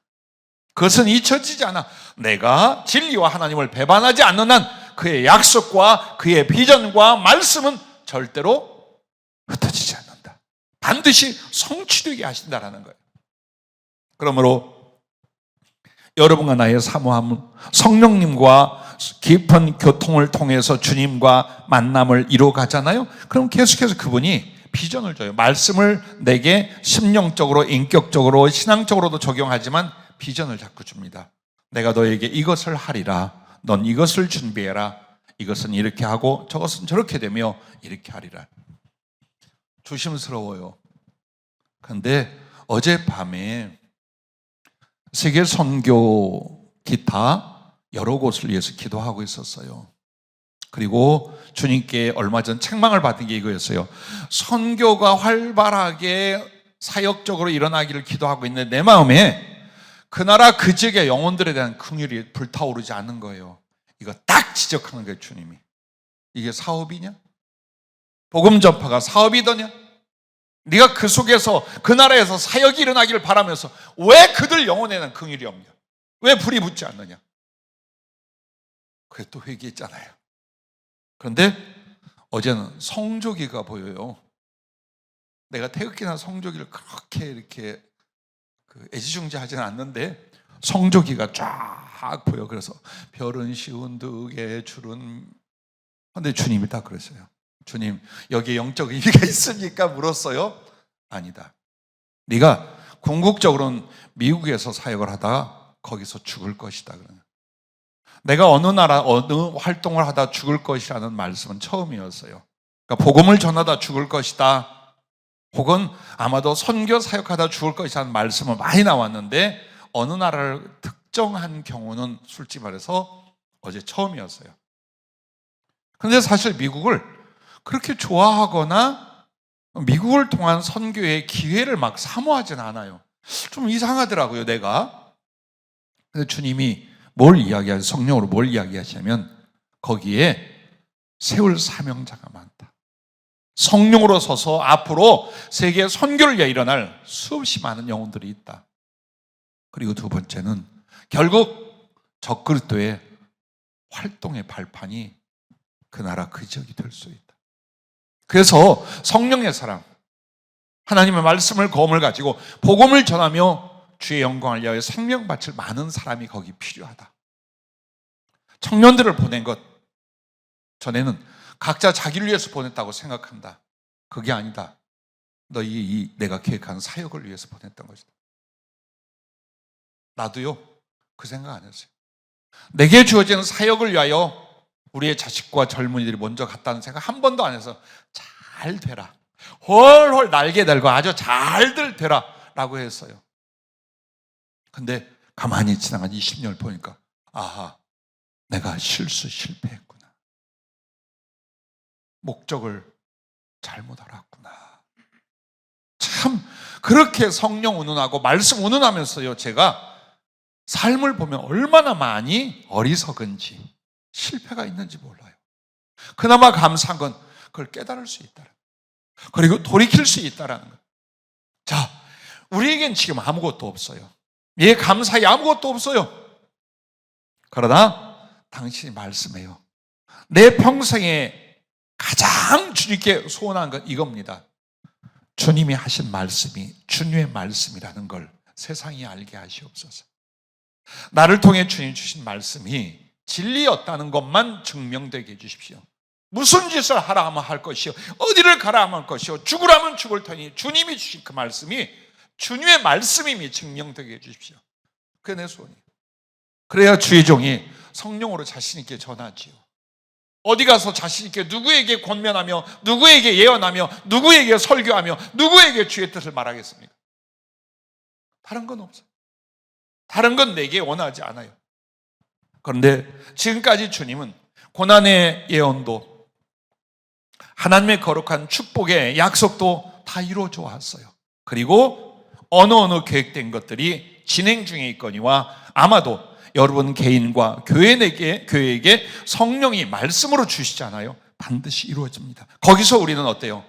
그것은 잊혀지지 않아. 내가 진리와 하나님을 배반하지 않는 한 그의 약속과 그의 비전과 말씀은 절대로 흩어지지 않는다. 반드시 성취되게 하신다라는 거예요. 그러므로 여러분과 나의 사모함은 성령님과 깊은 교통을 통해서 주님과 만남을 이루어 가잖아요. 그럼 계속해서 그분이 비전을 줘요. 말씀을 내게 심령적으로, 인격적으로, 신앙적으로도 적용하지만 비전을 자꾸 줍니다. 내가 너에게 이것을 하리라. 넌 이것을 준비해라. 이것은 이렇게 하고 저것은 저렇게 되며 이렇게 하리라. 조심스러워요. 그런데 어젯밤에 세계 선교 기타 여러 곳을 위해서 기도하고 있었어요. 그리고 주님께 얼마 전 책망을 받은 게 이거였어요. 선교가 활발하게 사역적으로 일어나기를 기도하고 있는 내 마음에 그 나라 그 지역의 영혼들에 대한 긍휼이 불타오르지 않는 거예요. 이거 딱 지적하는 거예요, 주님이. 이게 사업이냐? 복음 전파가 사업이더냐? 네가 그 속에서 그 나라에서 사역이 일어나기를 바라면서 왜 그들 영혼에 대한 긍휼이 없냐? 왜 불이 붙지 않느냐? 그게 또 회개했잖아요. 그런데 어제는 성조기가 보여요. 내가 태극기나 성조기를 그렇게 이렇게 애지중지하지는 않는데 성조기가 쫙 보여. 그래서 별은 쉬운 득에 줄은. 그런데 주님이 딱 그랬어요. 주님, 여기에 영적 의미가 있습니까? 물었어요. 아니다. 네가 궁극적으로는 미국에서 사역을 하다가 거기서 죽을 것이다. 내가 어느 나라 어느 활동을 하다 죽을 것이라는 말씀은 처음이었어요. 그러니까 복음을 전하다 죽을 것이다, 혹은 아마도 선교 사역하다 죽을 것이라는 말씀은 많이 나왔는데 어느 나라를 특정한 경우는 솔직히 말해서 어제 처음이었어요. 그런데 사실 미국을 그렇게 좋아하거나 미국을 통한 선교의 기회를 막 사모하진 않아요. 좀 이상하더라고요, 내가. 근데 주님이 뭘 이야기하지, 성령으로 뭘 이야기하시냐면 거기에 세울 사명자가 많다. 성령으로 서서 앞으로 세계 선교를 위해 일어날 수없이 많은 영혼들이 있다. 그리고 두 번째는 결국 적그리스도의 활동의 발판이 그 나라 그 지역이 될 수 있다. 그래서 성령의 사랑, 하나님의 말씀을 검을 가지고 복음을 전하며 주의 영광을 위하여 생명 바칠 많은 사람이 거기 필요하다. 청년들을 보낸 것 전에는 각자 자기를 위해서 보냈다고 생각한다. 그게 아니다. 너희 내가 계획한 사역을 위해서 보냈던 것이다. 나도요, 그 생각 안 했어요. 내게 주어진 사역을 위하여 우리의 자식과 젊은이들이 먼저 갔다는 생각 한 번도 안 해서 잘 되라, 훨훨 날개 달고 아주 잘들 되라 라고 했어요. 근데 가만히 지나간 20년을 보니까 아하, 내가 실패했구나. 목적을 잘못 알았구나. 참 그렇게 성령 운운하고 말씀 운운하면서요, 제가 삶을 보면 얼마나 많이 어리석은지, 실패가 있는지 몰라요. 그나마 감사한 건 그걸 깨달을 수 있다는 거예요. 그리고 돌이킬 수 있다는 거예요. 자, 우리에겐 지금 아무것도 없어요. 예, 감사히 아무것도 없어요. 그러나 당신이 말씀해요. 내 평생에 가장 주님께 소원한 건 이겁니다. 주님이 하신 말씀이 주님의 말씀이라는 걸 세상이 알게 하시옵소서. 나를 통해 주님 주신 말씀이 진리였다는 것만 증명되게 해주십시오. 무슨 짓을 하라 하면 할 것이요, 어디를 가라 하면 할 것이요, 죽으라면 죽을 테니 주님이 주신 그 말씀이 주님의 말씀임이 증명되게 해주십시오. 그게 내 소원이에요. 그래야 주의 종이 성령으로 자신 있게 전하지요. 어디 가서 자신 있게 누구에게 권면하며 누구에게 예언하며 누구에게 설교하며 누구에게 주의 뜻을 말하겠습니까? 다른 건 없어요. 다른 건 내게 원하지 않아요. 그런데 지금까지 주님은 고난의 예언도 하나님의 거룩한 축복의 약속도 다 이루어져 왔어요. 그리고 어느 계획된 것들이 진행 중에 있거니와 아마도 여러분 개인과 교회에게 성령이 말씀으로 주시잖아요. 반드시 이루어집니다. 거기서 우리는 어때요?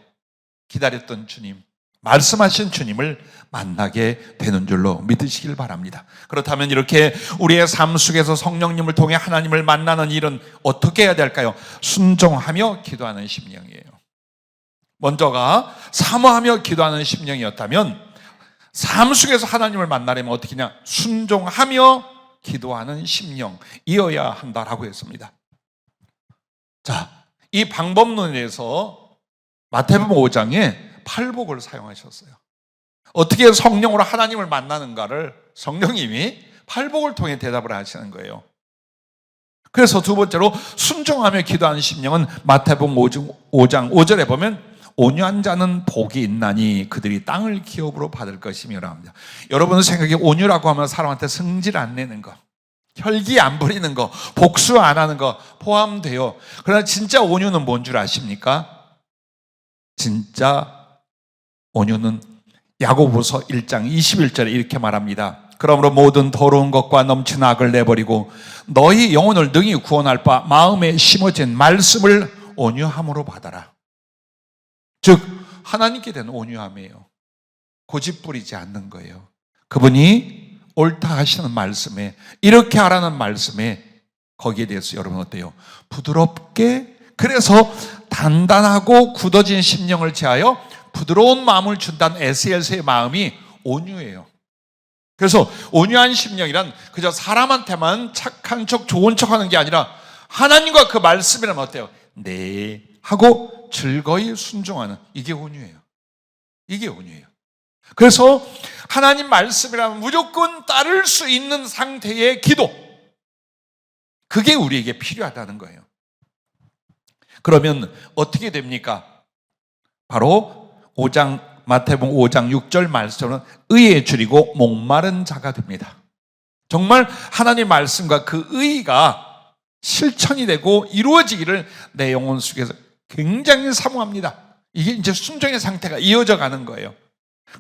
기다렸던 주님, 말씀하신 주님을 만나게 되는 줄로 믿으시길 바랍니다. 그렇다면 이렇게 우리의 삶 속에서 성령님을 통해 하나님을 만나는 일은 어떻게 해야 될까요? 순종하며 기도하는 심령이에요. 먼저가 사모하며 기도하는 심령이었다면 삶 속에서 하나님을 만나려면 어떻게 하냐? 순종하며 기도하는 심령이어야 한다라고 했습니다. 자, 이 방법론에서 마태복음 5장에 팔복을 사용하셨어요. 어떻게 성령으로 하나님을 만나는가를 성령님이 팔복을 통해 대답을 하시는 거예요. 그래서 두 번째로 순종하며 기도하는 심령은 마태복음 5장 5절에 보면 온유한 자는 복이 있나니 그들이 땅을 기업으로 받을 것이며라 합니다. 여러분 생각에 온유라고 하면 사람한테 승질 안 내는 거, 혈기 안 부리는 거, 복수 안 하는 거 포함돼요. 그러나 진짜 온유는 뭔 줄 아십니까? 진짜 온유는 야고보서 1장 21절에 이렇게 말합니다. 그러므로 모든 더러운 것과 넘치는 악을 내버리고 너희 영혼을 능히 구원할 바 마음에 심어진 말씀을 온유함으로 받아라. 즉 하나님께 대한 온유함이에요. 고집부리지 않는 거예요. 그분이 옳다 하시는 말씀에, 이렇게 하라는 말씀에 거기에 대해서 여러분 어때요? 부드럽게, 그래서 단단하고 굳어진 심령을 제하여 부드러운 마음을 준다는 에스겔서의 마음이 온유예요. 그래서 온유한 심령이란 그저 사람한테만 착한 척 좋은 척 하는 게 아니라 하나님과 그 말씀이라면 어때요? 네 하고 즐거이 순종하는, 이게 온유예요. 이게 온유예요. 그래서 하나님 말씀이라면 무조건 따를 수 있는 상태의 기도, 그게 우리에게 필요하다는 거예요. 그러면 어떻게 됩니까? 바로 마태복음 5장 6절 말씀은 의에 줄이고 목마른 자가 됩니다. 정말 하나님 말씀과 그 의가 실천이 되고 이루어지기를 내 영혼 속에서 굉장히 사모합니다. 이게 이제 순종의 상태가 이어져 가는 거예요.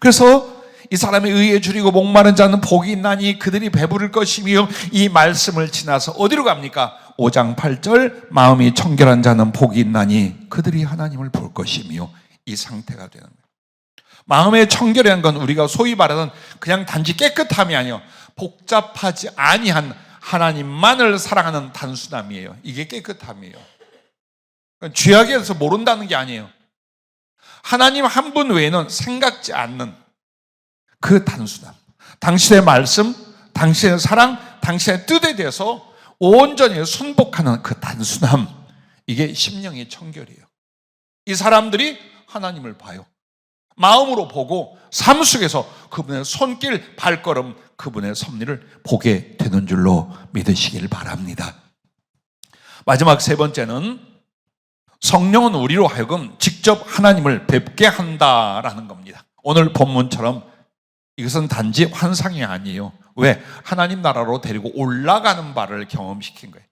그래서 이 사람의 의에 줄이고 목마른 자는 복이 있나니 그들이 배부를 것이며, 이 말씀을 지나서 어디로 갑니까? 5장 8절 마음이 청결한 자는 복이 있나니 그들이 하나님을 볼 것이며, 이 상태가 되는 거예요. 마음의 청결한 건 우리가 소위 말하는 그냥 단지 깨끗함이 아니에요. 복잡하지 아니한 하나님만을 사랑하는 단순함이에요. 이게 깨끗함이에요. 죄악에 대해서 모른다는 게 아니에요. 하나님 한 분 외에는 생각지 않는 그 단순함, 당신의 말씀, 당신의 사랑, 당신의 뜻에 대해서 온전히 순복하는 그 단순함, 이게 심령의 청결이에요. 이 사람들이 하나님을 봐요. 마음으로 보고 삶 속에서 그분의 손길, 발걸음, 그분의 섭리를 보게 되는 줄로 믿으시길 바랍니다. 마지막 세 번째는 성령은 우리로 하여금 직접 하나님을 뵙게 한다라는 겁니다. 오늘 본문처럼 이것은 단지 환상이 아니에요. 왜? 하나님 나라로 데리고 올라가는 바를 경험시킨 거예요.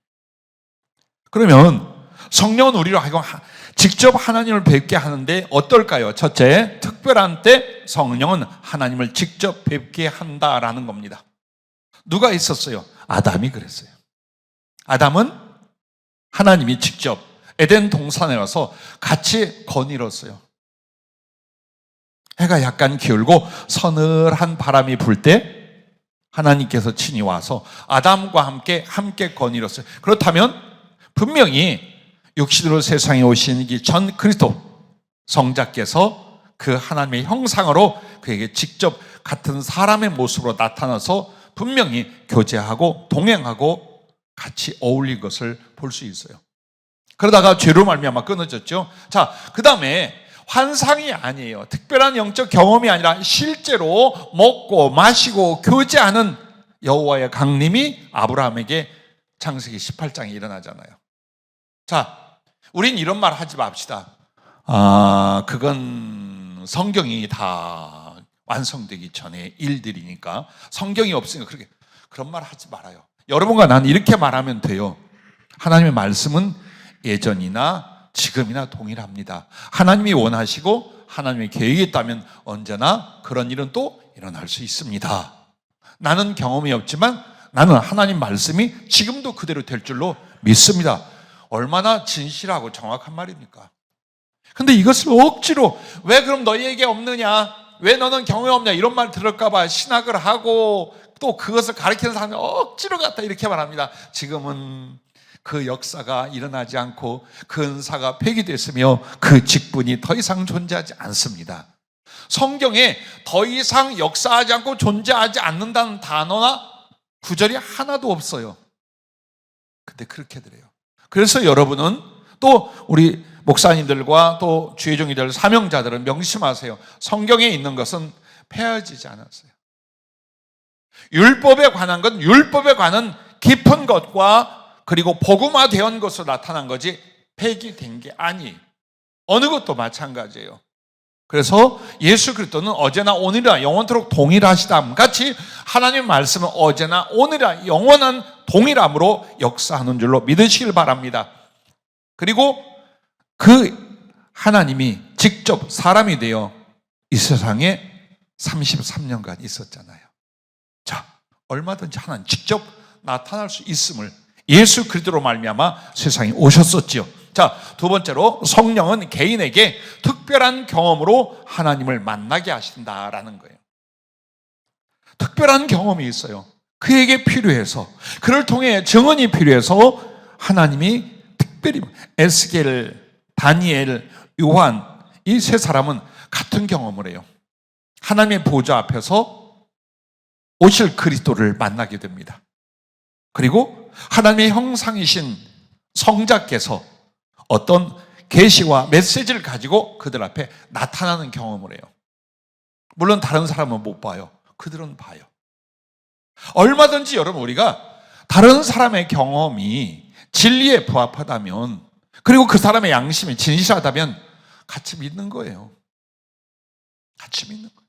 그러면 성령은 우리로 하여금 직접 하나님을 뵙게 하는데 어떨까요? 첫째, 특별한 때 성령은 하나님을 직접 뵙게 한다라는 겁니다. 누가 있었어요? 아담이 그랬어요. 아담은 하나님이 직접 에덴 동산에 와서 같이 거닐었어요. 해가 약간 기울고 서늘한 바람이 불 때 하나님께서 친히 와서 아담과 함께 거닐었어요. 그렇다면 분명히 육신으로 세상에 오시기 전 그리스도 성자께서 그 하나님의 형상으로 그에게 직접 같은 사람의 모습으로 나타나서 분명히 교제하고 동행하고 같이 어울린 것을 볼 수 있어요. 그러다가 죄로 말미암아 끊어졌죠. 자, 그 다음에 환상이 아니에요. 특별한 영적 경험이 아니라 실제로 먹고 마시고 교제하는 여호와의 강림이 아브라함에게 창세기 18장에 일어나잖아요. 자, 우린 이런 말 하지 맙시다. 그건 성경이 다 완성되기 전에 일들이니까 성경이 없으니까 그런 말 하지 말아요. 여러분과 난 이렇게 말하면 돼요. 하나님의 말씀은 예전이나 지금이나 동일합니다. 하나님이 원하시고 하나님의 계획이 있다면 언제나 그런 일은 또 일어날 수 있습니다. 나는 경험이 없지만 나는 하나님 말씀이 지금도 그대로 될 줄로 믿습니다. 얼마나 진실하고 정확한 말입니까? 근데 이것을 억지로 왜 그럼 너희에게 없느냐? 왜 너는 경험이 없냐? 이런 말 들을까 봐 신학을 하고 또 그것을 가르치는 사람이 억지로 갖다 이렇게 말합니다. 지금은 그 역사가 일어나지 않고 그 은사가 폐기됐으며 그 직분이 더 이상 존재하지 않습니다. 성경에 더 이상 역사하지 않고 존재하지 않는다는 단어나 구절이 하나도 없어요. 근데 그렇게들 해요. 그래서 여러분은 또 우리 목사님들과 또 주의 종이들 사명자들은 명심하세요. 성경에 있는 것은 폐허지지 않았어요. 율법에 관한 건 율법에 관한 깊은 것과 그리고 복음화되은 것으로 나타난 거지 폐기된 게 아니에요. 어느 것도 마찬가지예요. 그래서 예수 그리스도는 어제나 오늘이나 영원토록 동일하시다 같이 하나님의 말씀은 어제나 오늘이나 영원한 동일함으로 역사하는 줄로 믿으시길 바랍니다. 그리고 그 하나님이 직접 사람이 되어 이 세상에 33년간 있었잖아요. 자, 얼마든지 하나님 직접 나타날 수 있음을 예수 그리스도로 말미암아 세상에 오셨었지요. 자, 두 번째로 성령은 개인에게 특별한 경험으로 하나님을 만나게 하신다라는 거예요. 특별한 경험이 있어요. 그에게 필요해서, 그를 통해 증언이 필요해서 하나님이 특별히 에스겔, 다니엘, 요한 이 세 사람은 같은 경험을 해요. 하나님의 보좌 앞에서 오실 그리스도를 만나게 됩니다. 그리고 하나님의 형상이신 성자께서 어떤 계시와 메시지를 가지고 그들 앞에 나타나는 경험을 해요. 물론 다른 사람은 못 봐요. 그들은 봐요. 얼마든지 여러분 우리가 다른 사람의 경험이 진리에 부합하다면 그리고 그 사람의 양심이 진실하다면 같이 믿는 거예요. 같이 믿는 거예요.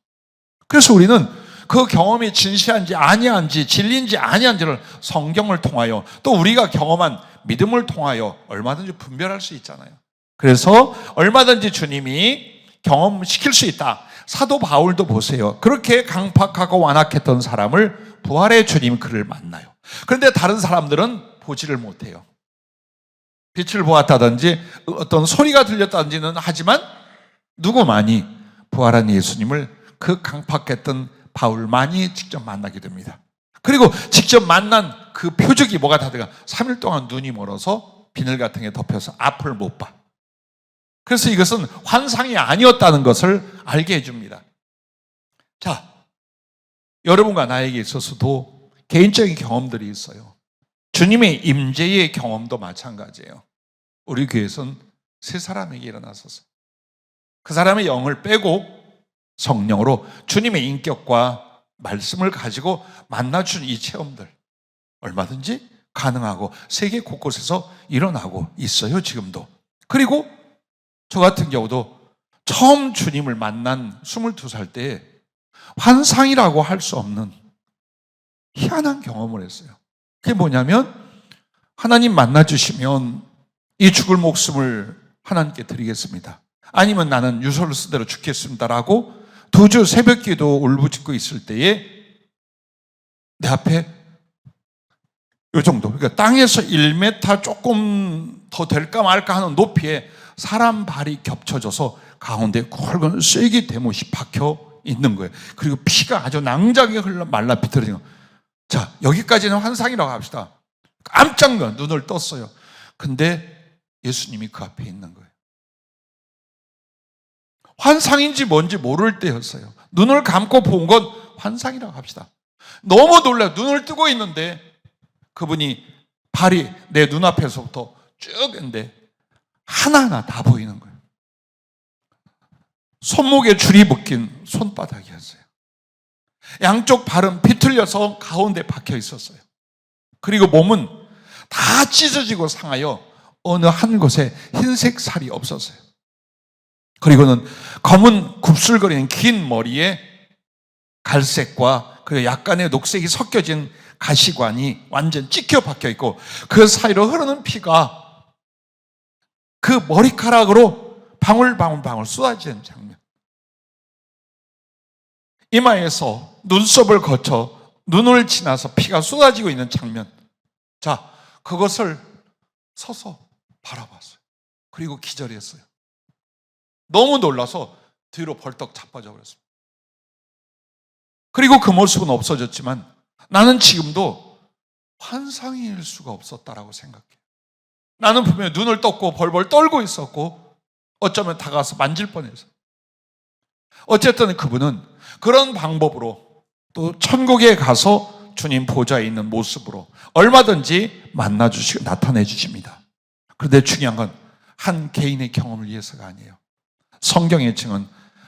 그래서 우리는 그 경험이 진실한지 아니한지 진리인지 아니한지를 성경을 통하여 또 우리가 경험한 믿음을 통하여 얼마든지 분별할 수 있잖아요. 그래서 얼마든지 주님이 경험시킬 수 있다. 사도 바울도 보세요. 그렇게 강팍하고 완악했던 사람을 부활의 주님 그를 만나요. 그런데 다른 사람들은 보지를 못해요. 빛을 보았다든지 어떤 소리가 들렸다든지는 하지만 누구만이 부활한 예수님을 그 강팍했던 바울만이 직접 만나게 됩니다. 그리고 직접 만난 그 표적이 뭐가 다들까? 3일 동안 눈이 멀어서 비늘 같은 게 덮여서 앞을 못 봐. 그래서 이것은 환상이 아니었다는 것을 알게 해줍니다. 자, 여러분과 나에게 있어서도 개인적인 경험들이 있어요. 주님의 임재의 경험도 마찬가지예요. 우리 교회에서는 세 사람에게 일어났었어요. 그 사람의 영을 빼고 성령으로 주님의 인격과 말씀을 가지고 만나준 이 체험들 얼마든지 가능하고 세계 곳곳에서 일어나고 있어요. 지금도. 그리고 저 같은 경우도 처음 주님을 만난 22살 때 환상이라고 할 수 없는 희한한 경험을 했어요. 그게 뭐냐면 하나님 만나주시면 이 죽을 목숨을 하나님께 드리겠습니다. 아니면 나는 유서를 쓰대로 죽겠습니다라고 2주 새벽기도 울부짖고 있을 때에 내 앞에 이 정도, 그러니까 땅에서 1m 조금 더 될까 말까 하는 높이에 사람 발이 겹쳐져서 가운데 굵은 쐐기 대못이 박혀 있는 거예요. 그리고 피가 아주 낭자하게 흘러 말라 비틀어지는 거예요. 자, 여기까지는 환상이라고 합시다. 깜짝 놀라 눈을 떴어요. 근데 예수님이 그 앞에 있는 거예요. 환상인지 뭔지 모를 때였어요. 눈을 감고 본 건 환상이라고 합시다. 너무 놀라요. 눈을 뜨고 있는데 그분이 발이 내 눈앞에서부터 쭉 있는데 하나하나 다 보이는 거예요. 손목에 줄이 묶인 손바닥이었어요. 양쪽 발은 비틀려서 가운데 박혀 있었어요. 그리고 몸은 다 찢어지고 상하여 어느 한 곳에 흰색 살이 없었어요. 그리고는 검은 굽슬거리는 긴 머리에 갈색과 그리고 약간의 녹색이 섞여진 가시관이 완전 찍혀 박혀 있고 그 사이로 흐르는 피가 그 그 머리카락으로 방울방울 쏟아지는 장면. 이마에서 눈썹을 거쳐 눈을 지나서 피가 쏟아지고 있는 장면. 자, 그것을 서서 바라봤어요. 그리고 기절했어요. 너무 놀라서 뒤로 벌떡 자빠져 버렸습니다. 그리고 그 모습은 없어졌지만 나는 지금도 환상일 수가 없었다라고 생각해요. 나는 분명히 눈을 떴고 벌벌 떨고 있었고 어쩌면 다가서 만질 뻔해서. 어쨌든 그분은 그런 방법으로 또 천국에 가서 주님 보좌에 있는 모습으로 얼마든지 만나주시고 나타내 주십니다. 그런데 중요한 건 한 개인의 경험을 위해서가 아니에요. 성경의 증은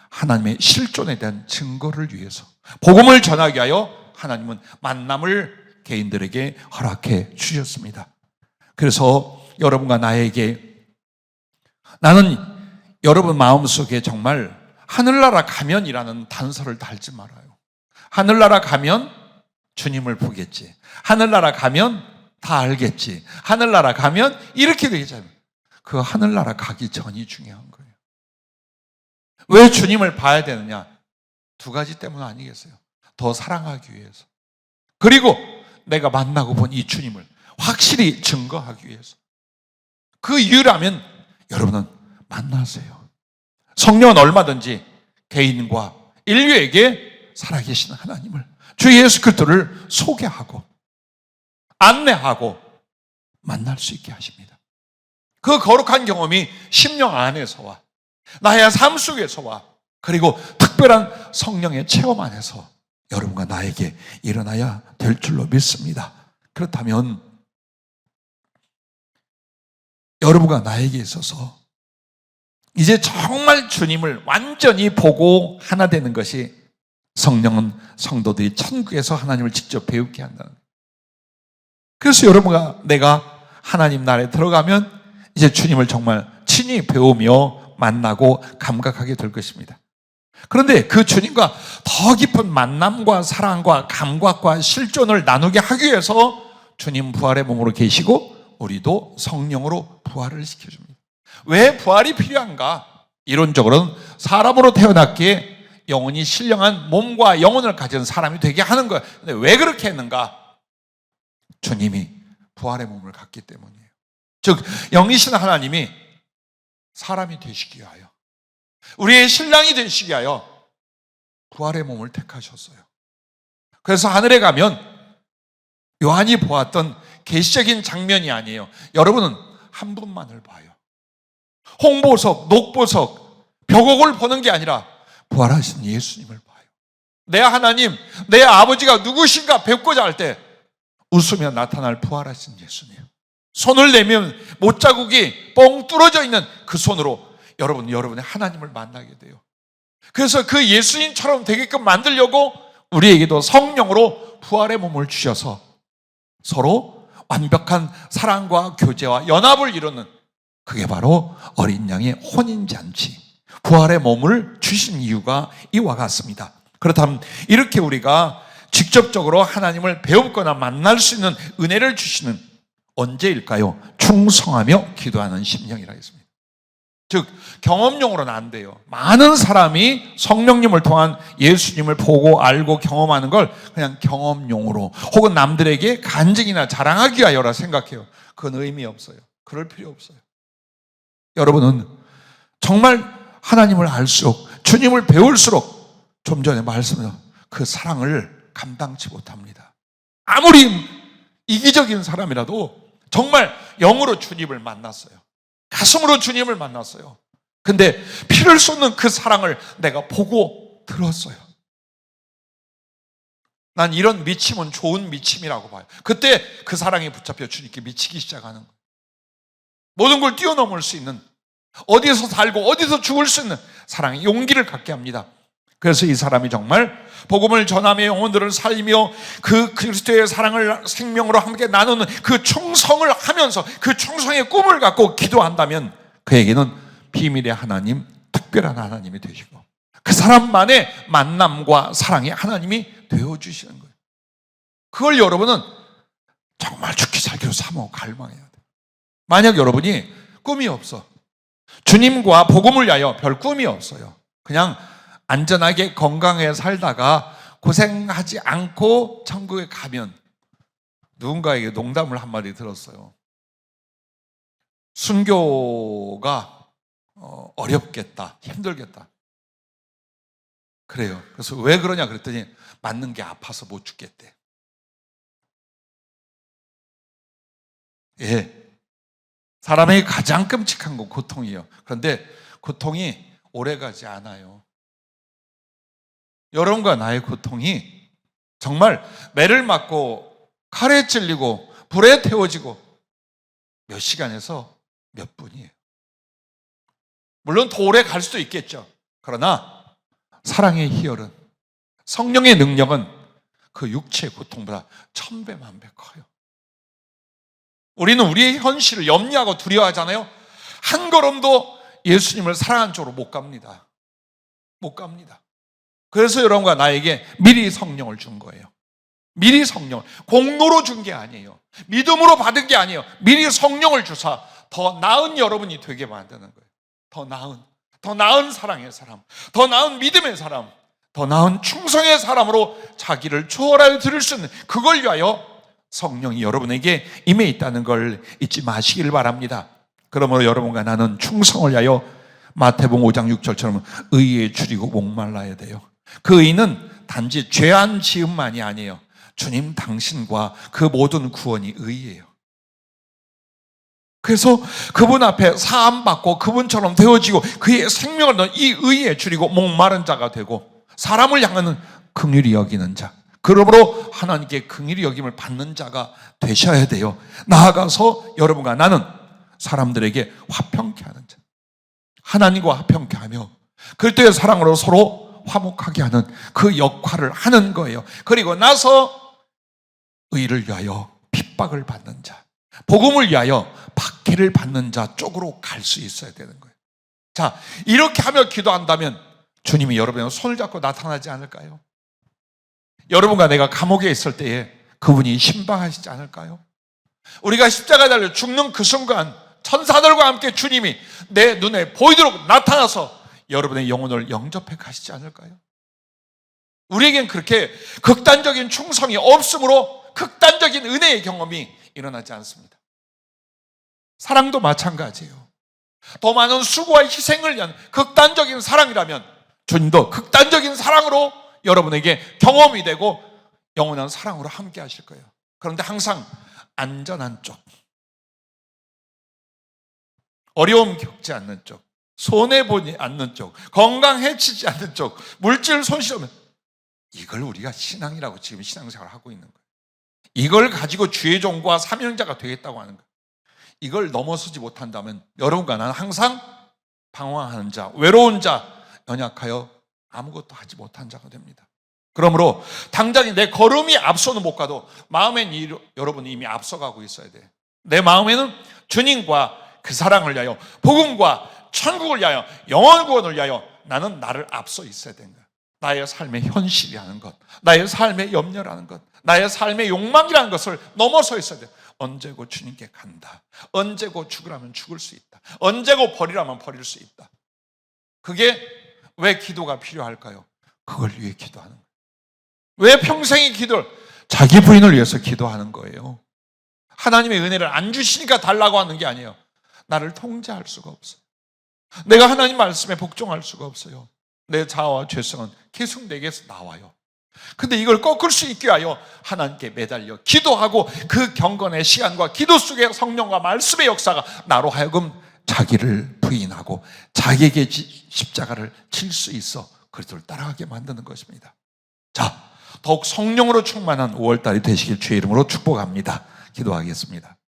하나님의 실존에 대한 증거를 위해서, 복음을 전하기 위하여 하나님은 만남을 개인들에게 허락해 주셨습니다. 그래서 여러분과 나에게, 나는 여러분 마음속에 정말 하늘나라 가면이라는 단서를 달지 말아요. 하늘나라 가면 주님을 보겠지, 하늘나라 가면 다 알겠지, 하늘나라 가면 이렇게 되겠잖아요. 그 하늘나라 가기 전이 중요한 거예요. 왜 주님을 봐야 되느냐? 두 가지 때문 아니겠어요? 더 사랑하기 위해서, 그리고 내가 만나고 본 이 주님을 확실히 증거하기 위해서. 그 이유라면 여러분은 만나세요. 성령은 얼마든지 개인과 인류에게 살아계신 하나님을, 주 예수 그리스도를 소개하고 안내하고 만날 수 있게 하십니다. 그 거룩한 경험이 심령 안에서와 나의 삶 속에서와 그리고 특별한 성령의 체험 안에서 여러분과 나에게 일어나야 될 줄로 믿습니다. 그렇다면 여러분과 나에게 있어서 이제 정말 주님을 완전히 보고 하나 되는 것이, 성령은 성도들이 천국에서 하나님을 직접 배우게 한다는 거예요. 그래서 여러분과 내가 하나님 나라에 들어가면 이제 주님을 정말 친히 배우며 만나고 감각하게 될 것입니다. 그런데 그 주님과 더 깊은 만남과 사랑과 감각과 실존을 나누게 하기 위해서 주님 부활의 몸으로 계시고 우리도 성령으로 부활을 시켜줍니다. 왜 부활이 필요한가? 이론적으로는 사람으로 태어났기에 영혼이 신령한 몸과 영혼을 가진 사람이 되게 하는 거예요. 근데 왜 그렇게 했는가? 주님이 부활의 몸을 갖기 때문이에요. 즉 영이신 하나님이 사람이 되시기 위하여, 우리의 신랑이 되시기 위하여 부활의 몸을 택하셨어요. 그래서 하늘에 가면 요한이 보았던 계시적인 장면이 아니에요. 여러분은 한 분만을 봐요. 홍보석, 녹보석, 벽옥을 보는 게 아니라 부활하신 예수님을 봐요. 내 하나님, 내 아버지가 누구신가 뵙고자 할 때 웃으며 나타날 부활하신 예수님, 손을 내면 못자국이 뻥 뚫어져 있는 그 손으로 여러분의 하나님을 만나게 돼요. 그래서 그 예수님처럼 되게끔 만들려고 우리에게도 성령으로 부활의 몸을 주셔서 서로 완벽한 사랑과 교제와 연합을 이루는, 그게 바로 어린 양의 혼인잔치, 부활의 몸을 주신 이유가 이와 같습니다. 그렇다면 이렇게 우리가 직접적으로 하나님을 배우거나 만날 수 있는 은혜를 주시는 언제일까요? 충성하며 기도하는 심령이라 했습니다. 즉 경험용으로는 안 돼요. 많은 사람이 성령님을 통한 예수님을 보고 알고 경험하는 걸 그냥 경험용으로 혹은 남들에게 간증이나 자랑하기 위하여라 생각해요. 그건 의미 없어요. 그럴 필요 없어요. 여러분은 정말 하나님을 알수록, 주님을 배울수록 좀 전에 말씀드린 그 사랑을 감당치 못합니다. 아무리 이기적인 사람이라도 정말 영으로 주님을 만났어요. 가슴으로 주님을 만났어요. 근데 피를 쏟는 그 사랑을 내가 보고 들었어요. 난 이런 미침은 좋은 미침이라고 봐요. 그때 그 사랑에 붙잡혀 주님께 미치기 시작하는 거예요. 모든 걸 뛰어넘을 수 있는, 어디서 살고 어디서 죽을 수 있는 사랑의 용기를 갖게 합니다. 그래서 이 사람이 정말 복음을 전하며 영혼들을 살리며 그 그리스도의 사랑을 생명으로 함께 나누는 그 충성을 하면서 그 충성의 꿈을 갖고 기도한다면 그에게는 비밀의 하나님, 특별한 하나님이 되시고 그 사람만의 만남과 사랑의 하나님이 되어주시는 거예요. 그걸 여러분은 정말 죽기 살기로 사모하고 갈망해야 돼요. 만약 여러분이 꿈이 없어, 주님과 복음을 위하여 별 꿈이 없어요. 그냥 안전하게 건강하게 살다가 고생하지 않고 천국에 가면, 누군가에게 농담을 한마디 들었어요. 순교가 어렵겠다, 힘들겠다. 그래요. 그래서 왜 그러냐 그랬더니 맞는 게 아파서 못 죽겠대. 예. 사람에게 가장 끔찍한 건 고통이에요. 그런데 고통이 오래가지 않아요. 여러분과 나의 고통이 정말 매를 맞고 칼에 찔리고 불에 태워지고 몇 시간에서 몇 분이에요. 물론 더 오래 갈 수도 있겠죠. 그러나 사랑의 희열은, 성령의 능력은 그 육체의 고통보다 1000배 만배 커요. 우리는 우리의 현실을 염려하고 두려워하잖아요. 한 걸음도 예수님을 사랑하는 쪽으로 못 갑니다. 못 갑니다. 그래서 여러분과 나에게 미리 성령을 준 거예요. 미리 성령을 공로로 준 게 아니에요. 믿음으로 받은 게 아니에요. 미리 성령을 주사 더 나은 여러분이 되게 만드는 거예요. 더 나은 사랑의 사람, 더 나은 믿음의 사람, 더 나은 충성의 사람으로 자기를 초월하여 드릴 수 있는, 그걸 위하여 성령이 여러분에게 임해 있다는 걸 잊지 마시길 바랍니다. 그러므로 여러분과 나는 충성을 위하여 마태복음 5장 6절처럼 의에 줄이고 목말라야 돼요. 그 의는 단지 죄안 지음만이 아니에요. 주님 당신과 그 모든 구원이 의예요. 그래서 그분 앞에 사함받고 그분처럼 되어지고 그의 생명을 넣은 이 의에 줄이고 목마른 자가 되고 사람을 향하는 긍휼히 여기는 자, 그러므로 하나님께 긍휼히 여김을 받는 자가 되셔야 돼요. 나아가서 여러분과 나는 사람들에게 화평케 하는 자, 하나님과 화평케 하며 그때의 사랑으로 서로 화목하게 하는 그 역할을 하는 거예요. 그리고 나서 의를 위하여 핍박을 받는 자, 복음을 위하여 박해를 받는 자 쪽으로 갈 수 있어야 되는 거예요. 자, 이렇게 하며 기도한다면 주님이 여러분의 손을 잡고 나타나지 않을까요? 여러분과 내가 감옥에 있을 때에 그분이 신방하시지 않을까요? 우리가 십자가에 달려 죽는 그 순간 천사들과 함께 주님이 내 눈에 보이도록 나타나서 여러분의 영혼을 영접해 가시지 않을까요? 우리에겐 그렇게 극단적인 충성이 없으므로 극단적인 은혜의 경험이 일어나지 않습니다. 사랑도 마찬가지예요. 더 많은 수고와 희생을 위한 극단적인 사랑이라면 주님도 극단적인 사랑으로 여러분에게 경험이 되고 영원한 사랑으로 함께 하실 거예요. 그런데 항상 안전한 쪽, 어려움 겪지 않는 쪽, 손해보지 않는 쪽, 건강 해치지 않는 쪽, 물질 손실 없는, 이걸 우리가 신앙이라고 지금 신앙생활을 하고 있는 거예요. 이걸 가지고 주의 종과 사명자가 되겠다고 하는 거예요. 이걸 넘어서지 못한다면 여러분과 나는 항상 방황하는 자, 외로운 자, 연약하여 아무것도 하지 못한 자가 됩니다. 그러므로 당장에 내 걸음이 앞서는 못 가도 마음엔 여러분이 이미 앞서가고 있어야 돼요. 내 마음에는 주님과 그 사랑을 위하여, 복음과 천국을 위하여, 영원 구원을 위하여 나는 나를 앞서 있어야 되는 거야. 나의 삶의 현실이라는 것, 나의 삶의 염려라는 것, 나의 삶의 욕망이라는 것을 넘어서 있어야 돼. 언제고 주님께 간다. 언제고 죽으라면 죽을 수 있다. 언제고 버리라면 버릴 수 있다. 그게 왜 기도가 필요할까요? 그걸 위해 기도하는 거예요. 왜 평생의 기도를, 자기 부인을 위해서 기도하는 거예요. 하나님의 은혜를 안 주시니까 달라고 하는 게 아니에요. 나를 통제할 수가 없어요. 내가 하나님 말씀에 복종할 수가 없어요. 내 자아와 죄성은 계속 내게서 나와요. 근데 이걸 꺾을 수 있게 하여 하나님께 매달려 기도하고 그 경건의 시간과 기도 속에 성령과 말씀의 역사가 나로 하여금 자기를 부인하고 자기에게 십자가를 칠 수 있어 그리스도를 따라가게 만드는 것입니다. 자, 더욱 성령으로 충만한 5월달이 되시길 주의 이름으로 축복합니다. 기도하겠습니다.